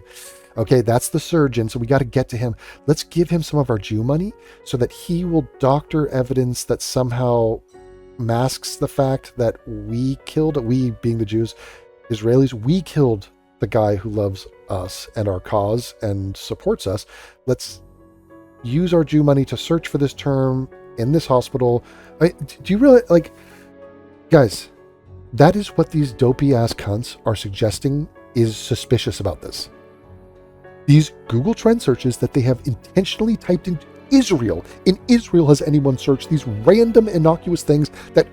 Okay, that's the surgeon, so we got to get to him. Let's give him some of our Jew money so that he will doctor evidence that somehow masks the fact that we being the Jews, Israelis, we killed the guy who loves us and our cause and supports us. Let's use our Jew money to search for this term in this hospital. Do you really, like, guys, that is what these dopey ass cunts are suggesting is suspicious about this. These Google trend searches that they have intentionally typed in Israel. In Israel has anyone searched these random innocuous things that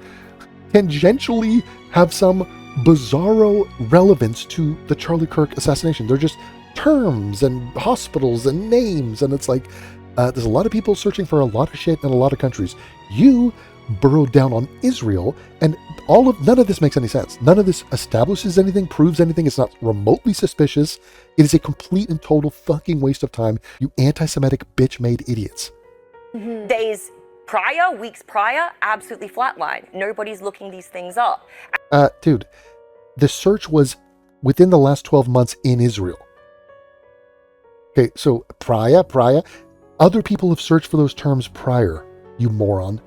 tangentially have some bizarro relevance to the Charlie Kirk assassination. They're just terms and hospitals and names. And it's like, there's a lot of people searching for a lot of shit in a lot of countries. You burrowed down on Israel, and none of this makes any sense. None of this establishes anything, proves anything. It's not remotely suspicious. It is a complete and total fucking waste of time, you anti-Semitic bitch-made idiots. Days prior, weeks prior, absolutely flatline. Nobody's looking these things up. Dude, the search was within the last 12 months in Israel. Okay, so prior, other people have searched for those terms prior, you moron.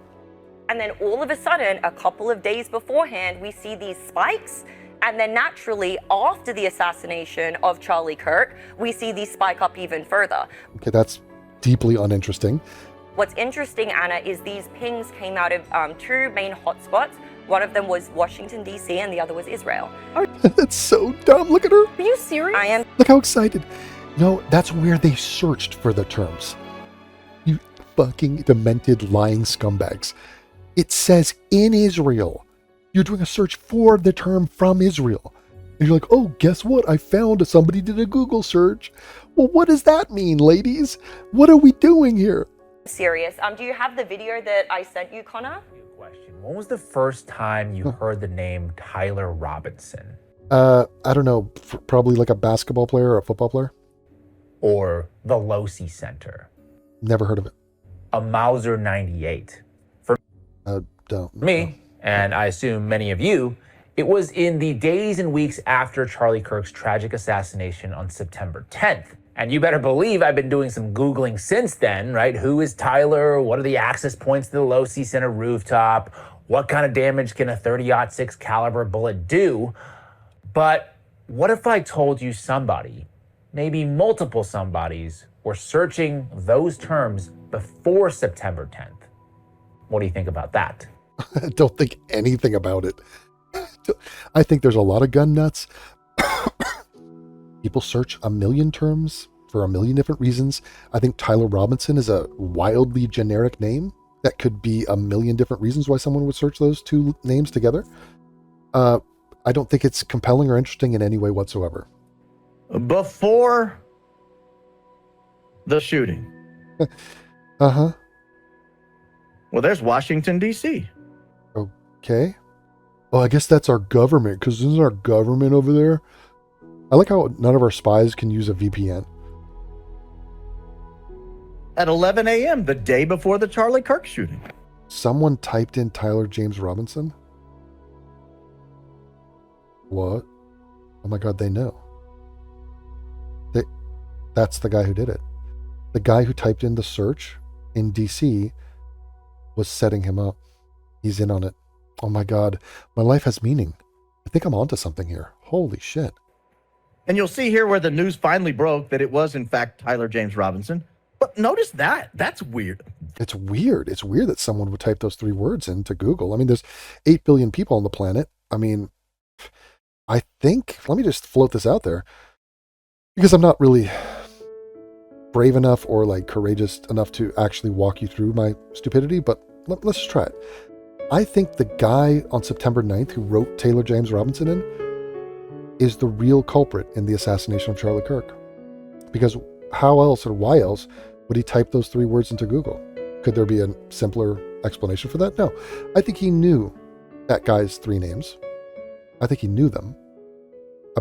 And then all of a sudden, a couple of days beforehand, we see these spikes. And then naturally, after the assassination of Charlie Kirk, we see these spike up even further. Okay, that's deeply uninteresting. What's interesting, Anna, is these pings came out of two main hotspots. One of them was Washington, D.C., and the other was Israel. That's so dumb. Look at her. Are you serious? I am. Look how excited. No, that's where they searched for the terms. You fucking demented lying scumbags. It says in Israel. You're doing a search for the term from Israel. And you're like, oh, guess what? I found somebody did a Google search. Well, what does that mean, ladies? What are we doing here? Serious. Do you have the video that I sent you, Connor? Question. When was the first time you heard the name Tyler Robinson? I don't know. Probably like a basketball player or a football player. Or the Losi Center? Never heard of it. A Mauser 98. Don't. Me, and I assume many of you, it was in the days and weeks after Charlie Kirk's tragic assassination on September 10th. And you better believe I've been doing some Googling since then, right? Who is Tyler? What are the access points to the Losi Center rooftop? What kind of damage can a 30-06 caliber bullet do? But what if I told you somebody, maybe multiple somebodies, were searching those terms before September 10th? What do you think about that? I don't think anything about it. I think there's a lot of gun nuts. People search a million terms for a million different reasons. I think Tyler Robinson is a wildly generic name that could be a million different reasons why someone would search those two names together. I I don't think it's compelling or interesting in any way whatsoever. Before the shooting. Uh-huh. Well, there's Washington, D.C. Okay. Oh, I guess that's our government, because isn't our government over there? I like how none of our spies can use a VPN. At 11 a.m., the day before the Charlie Kirk shooting. Someone typed in Tyler James Robinson? What? Oh my God, they know. That's the guy who did it. The guy who typed in the search in DC was setting him up. He's in on it. Oh my God, my life has meaning. I think I'm onto something here. Holy shit. And you'll see here where the news finally broke that it was, in fact, Tyler James Robinson. But notice that. That's weird. It's weird. It's weird that someone would type those 3 words into Google. I mean, there's 8 billion people on the planet. I mean, I think, let me just float this out there, because I'm not really brave enough or like courageous enough to actually walk you through my stupidity, but let's just try it. I think the guy on September 9th who wrote Taylor James Robinson in is the real culprit in the assassination of Charlie Kirk. Because how else or why else would he type those 3 words into Google? Could there be a simpler explanation for that? No. I think he knew that guy's 3 names. I think he knew them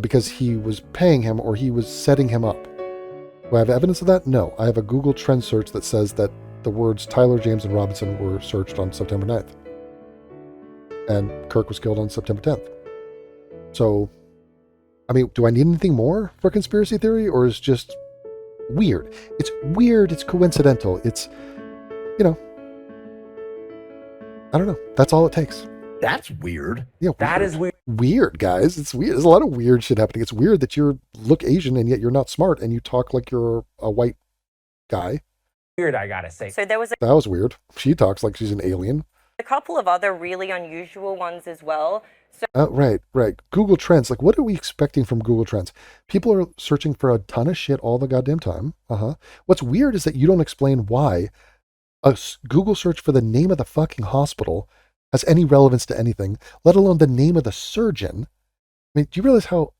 because he was paying him or he was setting him up. Do I have evidence of that? No. I have a Google trend search that says that the words Tyler, James, and Robinson were searched on September 9th. And Kirk was killed on September 10th. So, I mean, do I need anything more for conspiracy theory, or is it just weird? It's weird. It's coincidental. It's, you know, I don't know. That's all it takes. That's weird. Yeah, That is weird. Weird, guys. It's weird. There's a lot of weird shit happening. It's weird that you look Asian and yet you're not smart and you talk like you're a white guy. Weird, I gotta say. So there was That was weird. She talks like she's an alien. a couple of other really unusual ones as well. So Right. Google Trends. Like, what are we expecting from Google Trends? People are searching for a ton of shit all the goddamn time. What's weird is that you don't explain why a Google search for the name of the fucking hospital has any relevance to anything, let alone the name of the surgeon. I mean, do you realize how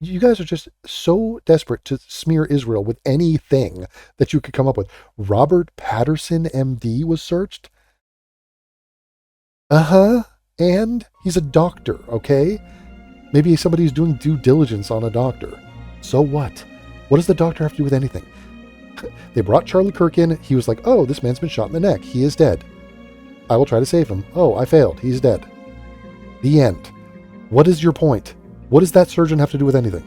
you guys are just so desperate to smear Israel with anything that you could come up with? Robert Patterson, MD, was searched. And he's a doctor, okay? Maybe somebody's doing due diligence on a doctor. So what? What does the doctor have to do with anything? They brought Charlie Kirk in. He was like, oh, this man's been shot in the neck. He is dead. I will try to save him. Oh, I failed. He's dead. The end. What is your point? What does that surgeon have to do with anything?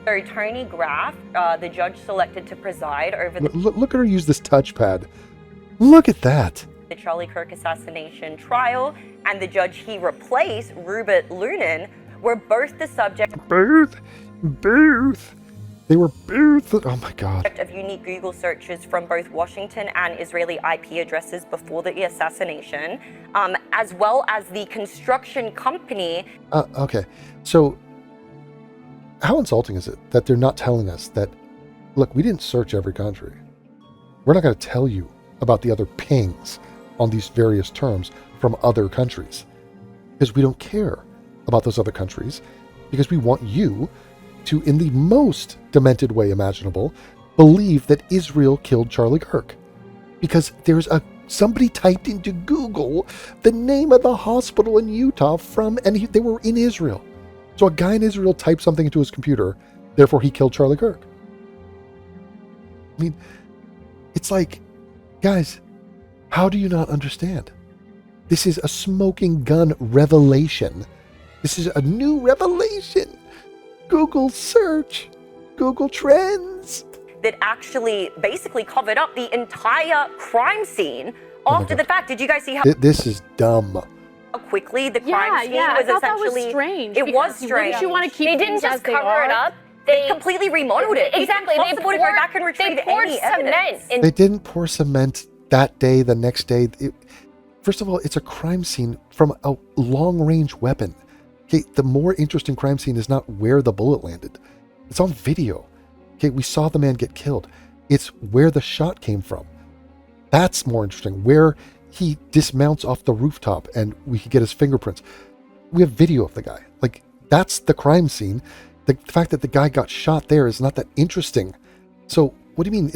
So Tony Graff, the judge selected to preside over the Look at her use this touchpad. Look at that. Charlie Kirk assassination trial, and the judge he replaced, Rupert Lunan, were both the subject Booth. They were Booth. Oh my God. of unique Google searches from both Washington and Israeli IP addresses before the assassination, as well as the construction company. Okay. So how insulting is it that they're not telling us that, look, we didn't search every country. We're not going to tell you about the other pings on these various terms from other countries, because we don't care about those other countries, because we want you to, in the most demented way imaginable, believe that Israel killed Charlie Kirk. Because there's somebody typed into Google the name of the hospital in Utah they were in Israel. So a guy in Israel typed something into his computer, therefore he killed Charlie Kirk. I mean, it's like, guys, how do you not understand? This is a smoking gun revelation. This is a new revelation. Google search, Google Trends. That actually basically covered up the entire crime scene after the fact. Did you guys see how This is dumb. quickly the crime scene I was thought that essentially? was strange. It was because wouldn't strange. you want to keep They didn't things as just they cover are? it up. They completely remodeled it. Exactly. It's impossible to go back and retrieve they poured any cement evidence. in. They didn't pour cement that day, the next day. First of all, it's a crime scene from a long-range weapon. Okay, the more interesting crime scene is not where the bullet landed. It's on video. Okay, we saw the man get killed. It's where the shot came from. That's more interesting. Where he dismounts off the rooftop and we could get his fingerprints. We have video of the guy. Like, that's the crime scene. The fact that the guy got shot there is not that interesting. So what do you mean?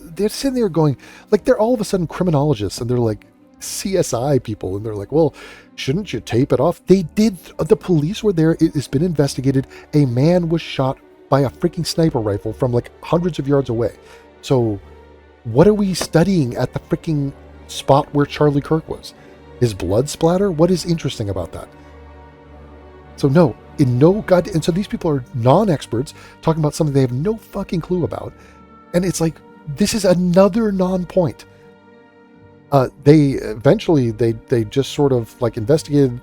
They're sitting there going, like, they're all of a sudden criminologists, and they're like CSI people, and they're like, well, shouldn't you tape it off? They did. The police were there. It has been investigated. A man was shot by a freaking sniper rifle from like hundreds of yards away. So what are we studying at the freaking spot where Charlie Kirk was? His blood splatter? What is interesting about that? So no, and so these people are non-experts talking about something they have no fucking clue about. And it's like, this is another non-point. They just sort of like investigated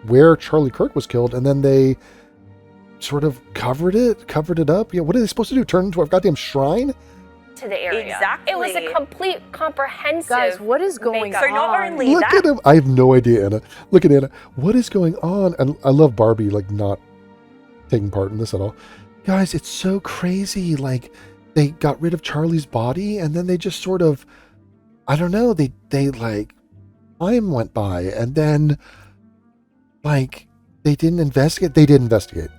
where Charlie Kirk was killed, and then they sort of covered it up. Yeah, what are they supposed to do? Turn into a goddamn shrine? To the area. Exactly. It was a complete comprehensive. Guys, what is going makeup. on? So not only Look at him. I have no idea, Anna. Look at Anna. What is going on? And I love Barbie, like, not taking part in this at all. Guys, it's so crazy. Like, they got rid of Charlie's body, and then they just sort of, I don't know, they like, time went by, and then, like, they didn't investigate. They did investigate.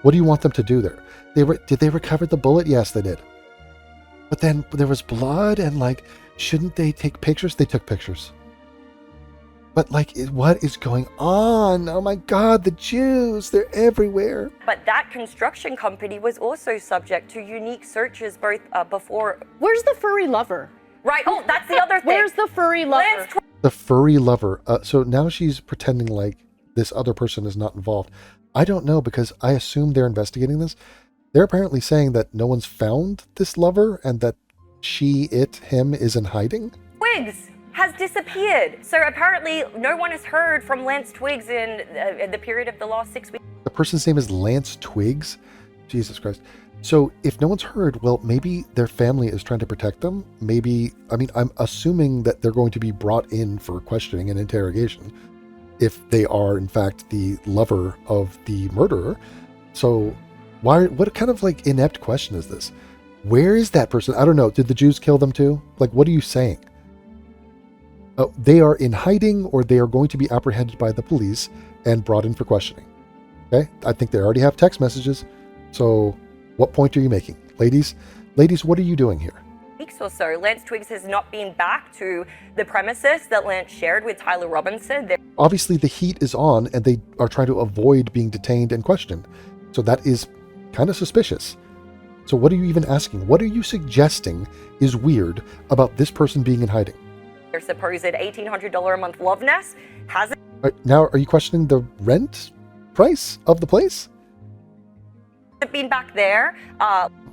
What do you want them to do there? Did they recover the bullet? Yes, they did. But then there was blood, and like, shouldn't they take pictures? They took pictures. But like, what is going on? Oh my God, the Jews, they're everywhere. But that construction company was also subject to unique searches both before. Where's the furry lover? Right. Oh, that's the other thing. Where's the furry lover? Lance The furry lover. So now she's pretending like this other person is not involved. I don't know, because I assume they're investigating this. They're apparently saying that no one's found this lover, and that him is in hiding. Twiggs has disappeared. So apparently no one has heard from Lance Twiggs in the period of the last 6 weeks. The person's name is Lance Twiggs. Jesus Christ. So if no one's heard, well, maybe their family is trying to protect them. Maybe, I mean, I'm assuming that they're going to be brought in for questioning and interrogation if they are, in fact, the lover of the murderer. So what kind of like inept question is this? Where is that person? I don't know. Did the Jews kill them too? Like, what are you saying? They are in hiding, or they are going to be apprehended by the police and brought in for questioning. Okay? I think they already have text messages. So what point are you making? Ladies, what are you doing here? Weeks or so, Lance Twiggs has not been back to the premises that Lance shared with Tyler Robinson. Obviously, the heat is on, and they are trying to avoid being detained and questioned. So that is kind of suspicious. So what are you even asking? What are you suggesting is weird about this person being in hiding? Their supposed $1,800 a month love nest hasn't Now, are you questioning the rent price of the place? been back there.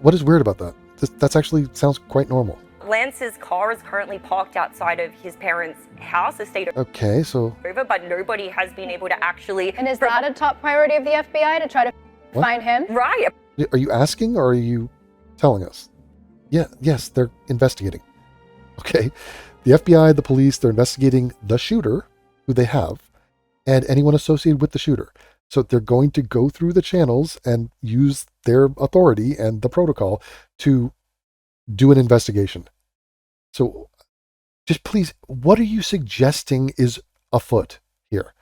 What is weird about that? That's actually sounds quite normal. Lance's car is currently parked outside of his parents' house, the state of Okay, so over, but nobody has been able to actually. And is that a top priority of the FBI to try to What? find him? Right. are you asking, or are you telling us? Yeah, yes, they're investigating. Okay, the FBI, the police, they're investigating the shooter, who they have, and anyone associated with the shooter. So they're going to go through the channels and use their authority and the protocol to do an investigation. So just please, what are you suggesting is afoot here?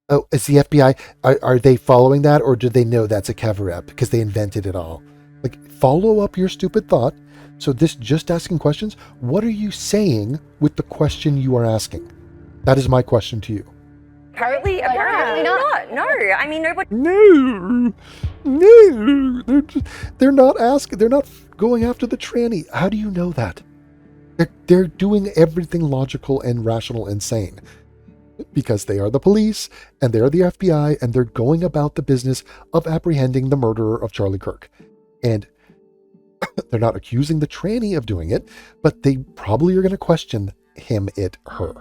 Oh, is the FBI, are they following that, or do they know that's a cover-up because they invented it all? Like, follow up your stupid thought. So this just asking questions, what are you saying with the question you are asking? That is my question to you. Apparently not. No, I mean nobody. No, they're not asking. They're not going after the tranny. How do you know that? They're doing everything logical and rational and sane, because they are the police and they're the FBI, and they're going about the business of apprehending the murderer of Charlie Kirk. And they're not accusing the tranny of doing it, but they probably are going to question him, her.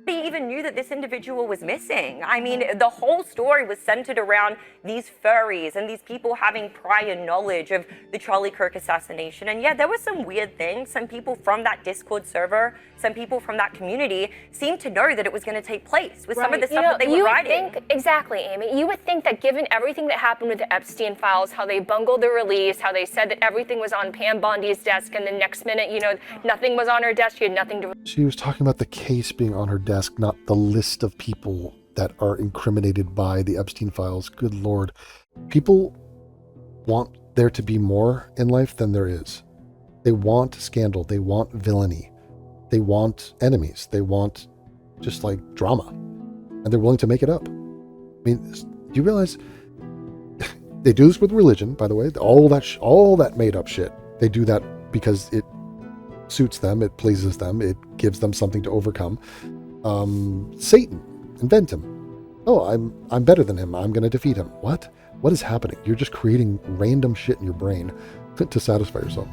Nobody even knew that this individual was missing. I mean, the whole story was centered around these furries and these people having prior knowledge of the Charlie Kirk assassination. And yeah, there were some weird things. Some people from that Discord server, some people from that community seemed to know that it was going to take place with some of the stuff that they were writing. Exactly, Amy. You would think that given everything that happened with the Epstein files, how they bungled the release, how they said that everything was on Pam Bondi's desk, and the next minute, nothing was on her desk. She had nothing to. She was talking about the case being on her desk, not the list of people that are incriminated by the Epstein files. Good Lord. People want there to be more in life than there is. They want scandal. They want villainy. They want enemies. They want just like drama. And they're willing to make it up. I mean, do you realize they do this with religion, by the way? All that made up shit. They do that because it suits them. It pleases them. It gives them something to overcome. Satan, invent him. Oh, I'm better than him. I'm going to defeat him. What? What is happening? You're just creating random shit in your brain to satisfy yourself.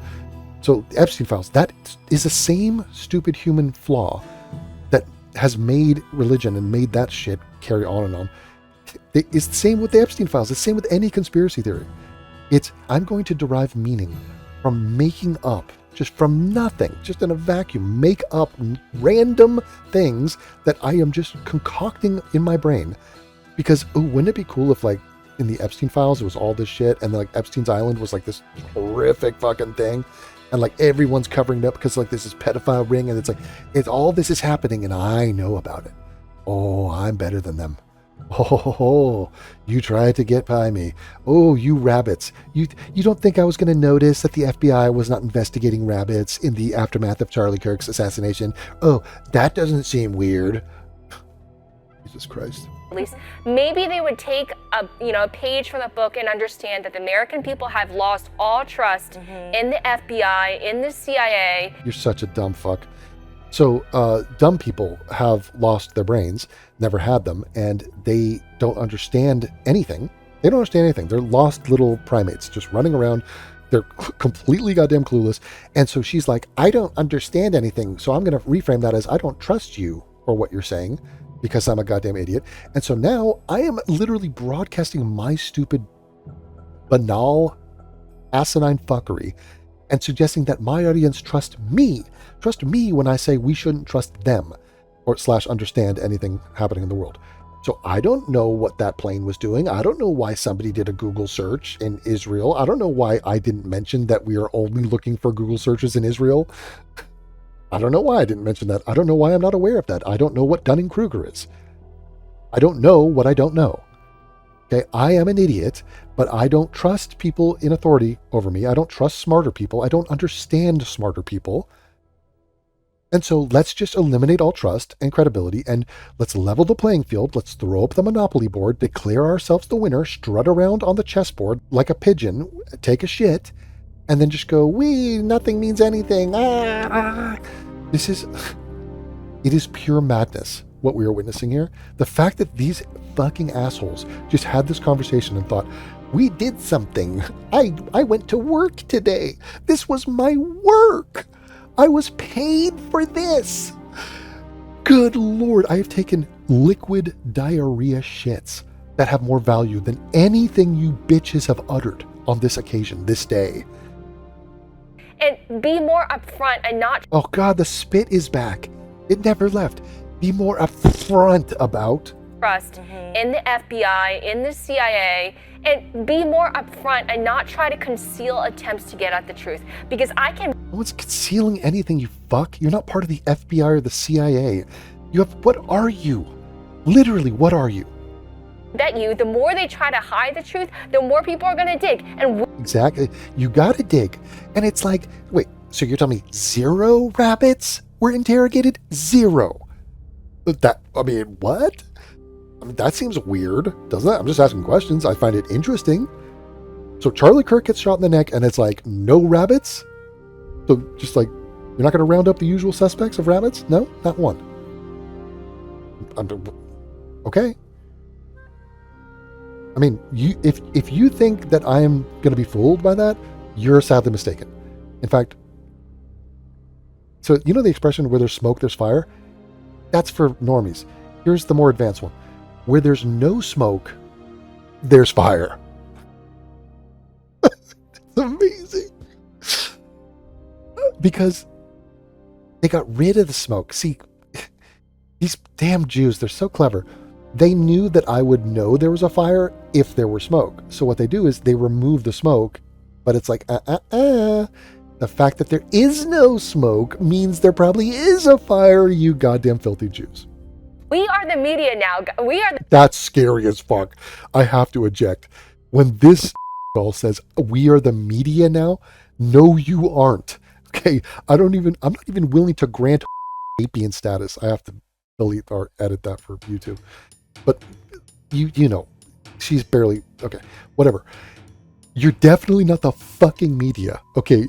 So the Epstein files, that is the same stupid human flaw that has made religion and made that shit carry on and on. It's the same with the Epstein files. It's the same with any conspiracy theory. It's, I'm going to derive meaning from making up, just from nothing, just in a vacuum, make up random things that I am just concocting in my brain. Because, oh, wouldn't it be cool if, like, in the Epstein files, it was all this shit, and, like, Epstein's Island was, like, this horrific fucking thing, and, like, everyone's covering it up because, like, there's this pedophile ring, and it's, like, it's all this is happening, and I know about it. Oh, I'm better than them. Oh, you tried to get by me. Oh, you rabbits. You don't think I was going to notice that the FBI was not investigating rabbits in the aftermath of Charlie Kirk's assassination? Oh, that doesn't seem weird. Jesus Christ. At least maybe they would take a page from the book and understand that the American people have lost all trust in the FBI, in the CIA. You're such a dumb fuck. So dumb people have lost their brains, never had them, and they don't understand anything. They don't understand anything. They're lost little primates just running around. They're completely goddamn clueless. And so she's like, I don't understand anything. So I'm going to reframe that as I don't trust you or what you're saying because I'm a goddamn idiot. And so now I am literally broadcasting my stupid, banal, asinine fuckery and suggesting that my audience trust me when I say we shouldn't trust them or / understand anything happening in the world. So I don't know what that plane was doing. I don't know why somebody did a Google search in Israel. I don't know why I didn't mention that we are only looking for Google searches in Israel. I don't know why I didn't mention that. I don't know why I'm not aware of that. I don't know what Dunning-Kruger is. I don't know what I don't know. Okay, I am an idiot, but I don't trust people in authority over me. I don't trust smarter people. I don't understand smarter people. And so let's just eliminate all trust and credibility and let's level the playing field. Let's throw up the Monopoly board, declare ourselves the winner, strut around on the chessboard like a pigeon, take a shit, and then just go, nothing means anything. It is pure madness what we are witnessing here. The fact that these fucking assholes just had this conversation and thought, we did something. I went to work today. This was my work. I was paid for this. Good Lord, I have taken liquid diarrhea shits that have more value than anything you bitches have uttered on this occasion, this day. And be more upfront and not... Oh God, the spit is back. It never left. Be more upfront about... trust in the FBI, in the CIA, and be more upfront and not try to conceal attempts to get at the truth. Because I can... No one's concealing anything, you fuck. You're not part of the FBI or the CIA. What are you? Literally, what are you? Bet you, the more they try to hide the truth, the more people are going to dig. And exactly. You gotta dig. And it's like, wait, so you're telling me 0 rabbits were interrogated? 0. What? I mean, that seems weird, doesn't it? I'm just asking questions. I find it interesting. So Charlie Kirk gets shot in the neck and it's like, no rabbits? So just like, you're not going to round up the usual suspects of rabbits? No, not one. Okay. I mean, if you think that I am going to be fooled by that, you're sadly mistaken. In fact, so you know the expression where there's smoke, there's fire? That's for normies. Here's the more advanced one. Where there's no smoke, there's fire. It's amazing. Because they got rid of the smoke. See, these damn Jews, they're so clever. They knew that I would know there was a fire if there were smoke. So what they do is they remove the smoke, but it's like, The fact that there is no smoke means there probably is a fire, you goddamn filthy Jews. We are the media now. We are the That's scary as fuck. I have to eject. When this all says, we are the media now, no, you aren't. Okay, I'm not even willing to grant sapien status. I have to delete or edit that for YouTube. But you know, she's barely, okay, whatever. You're definitely not the fucking media, okay?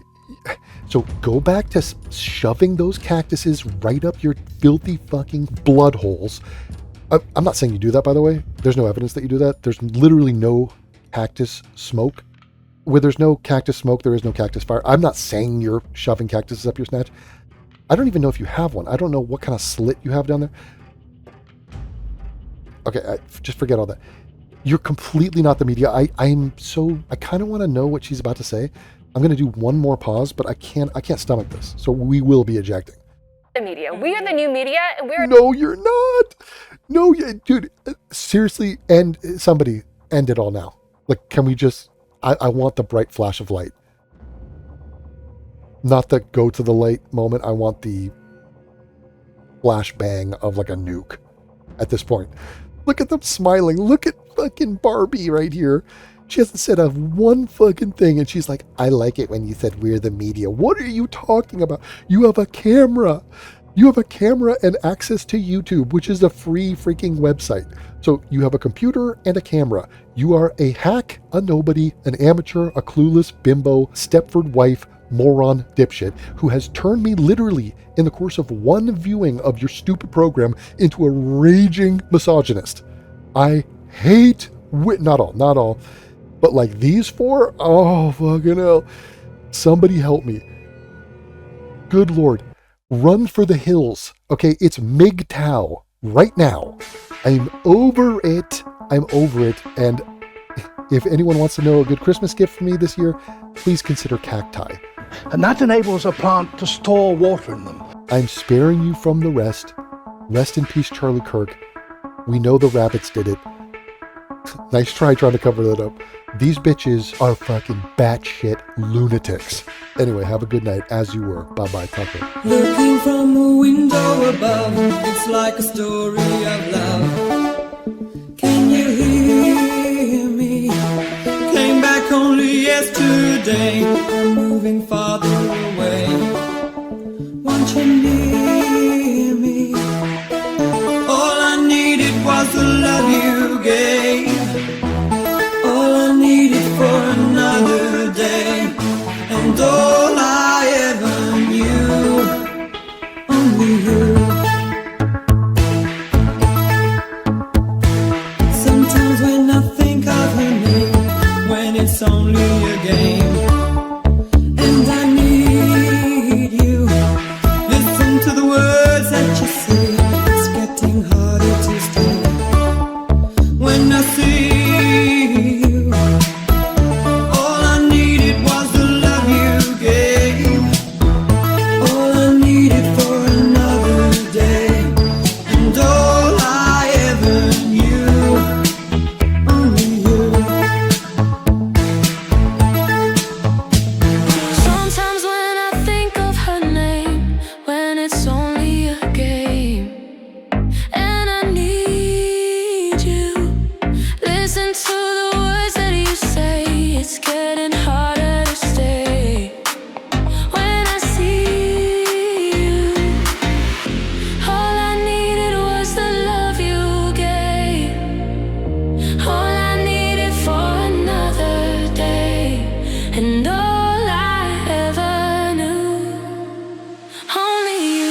So go back to shoving those cactuses right up your filthy fucking blood holes. I'm not saying you do that, by the way. There's no evidence that you do that. There's literally no cactus smoke. Where there's no cactus smoke, there is no cactus fire. I'm not saying you're shoving cactuses up your snatch. I don't even know if you have one. I don't know what kind of slit you have down there. Okay, just forget all that. You're completely not the media. I kind of want to know what she's about to say. I'm going to do one more pause, but I can't stomach this. So we will be ejecting. media. We are the new media, and we're. No, you're not. No, dude, seriously, somebody end it all now. Like, can we just, I want the bright flash of light. Not the go to the light moment. I want the flash bang of like a nuke at this point. Look at them smiling. Look at fucking Barbie right here. She hasn't said one fucking thing, and she's like, I like it when you said we're the media. What are you talking about? You have a camera. You have a camera and access to YouTube, which is a free freaking website. So you have a computer and a camera. You are a hack, a nobody, an amateur, a clueless bimbo, Stepford wife, moron dipshit who has turned me literally in the course of one viewing of your stupid program into a raging misogynist. I hate not all, but like these four, oh fucking hell. Somebody help me. Good Lord. Run for the hills. Okay, it's MGTOW right now. I'm over it. And if anyone wants to know a good Christmas gift for me this year, please consider cacti. And that enables a plant to store water in them. I'm sparing you from the rest. Rest in peace, Charlie Kirk. We know the rabbits did it. Nice trying to cover that up. These bitches are fucking batshit lunatics. Anyway, have a good night, as you were. Bye-bye. Talk later. Looking from the window above, it's like a story of love. Can you hear me? Came back only yesterday. I'm moving farther away. Want you near me? All I needed was the love you gave. All I needed for another day. And all I ever knew, only you. Sometimes when I think of her name, when it's only a game, and I need you, listen to the words that you say, it's getting harder to stay. When I see you, all I needed was the love you gave. All I needed for another day. And all I ever knew, only you. Sometimes when I think of her name, when it's only a game, and I need you, listen to the words that you say, it's getting harder to stay. When I see you, all I needed was the love you gave. All I needed for another day. And all I ever knew, only you.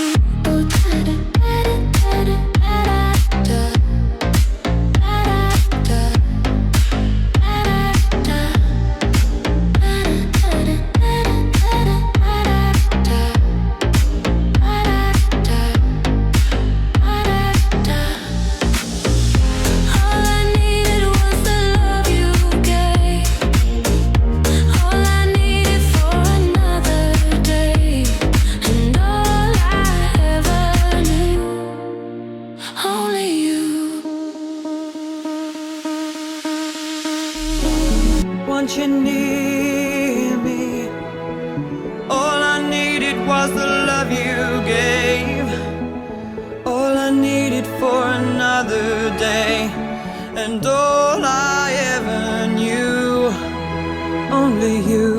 All I needed was the love you gave. All I needed for another day. And all I ever knew, only you. Want you near me? All I needed was the love you gave. All I needed for another another day. And all I ever knew, only you.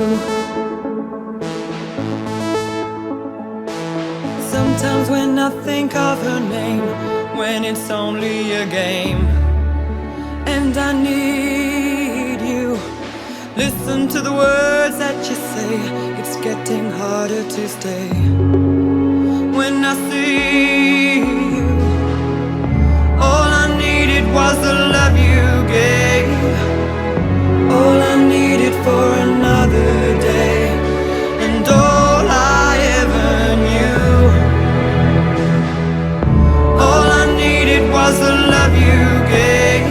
Sometimes when I think of her name, when it's only a game, and I need you, listen to the words that you say, it's getting harder to stay. When I see you, all I needed was the love you gave, all I needed for another day, and all I ever knew, all I needed was the love you gave,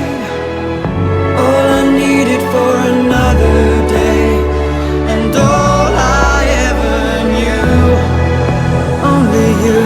all I needed for another day, and all I ever knew, only you.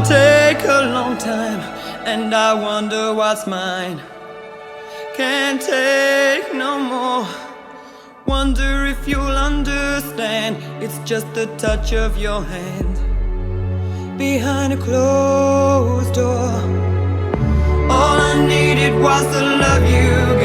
Take a long time, and I wonder what's mine. Can't take no more. Wonder if you'll understand. It's just the touch of your hand behind a closed door. All I needed was the love you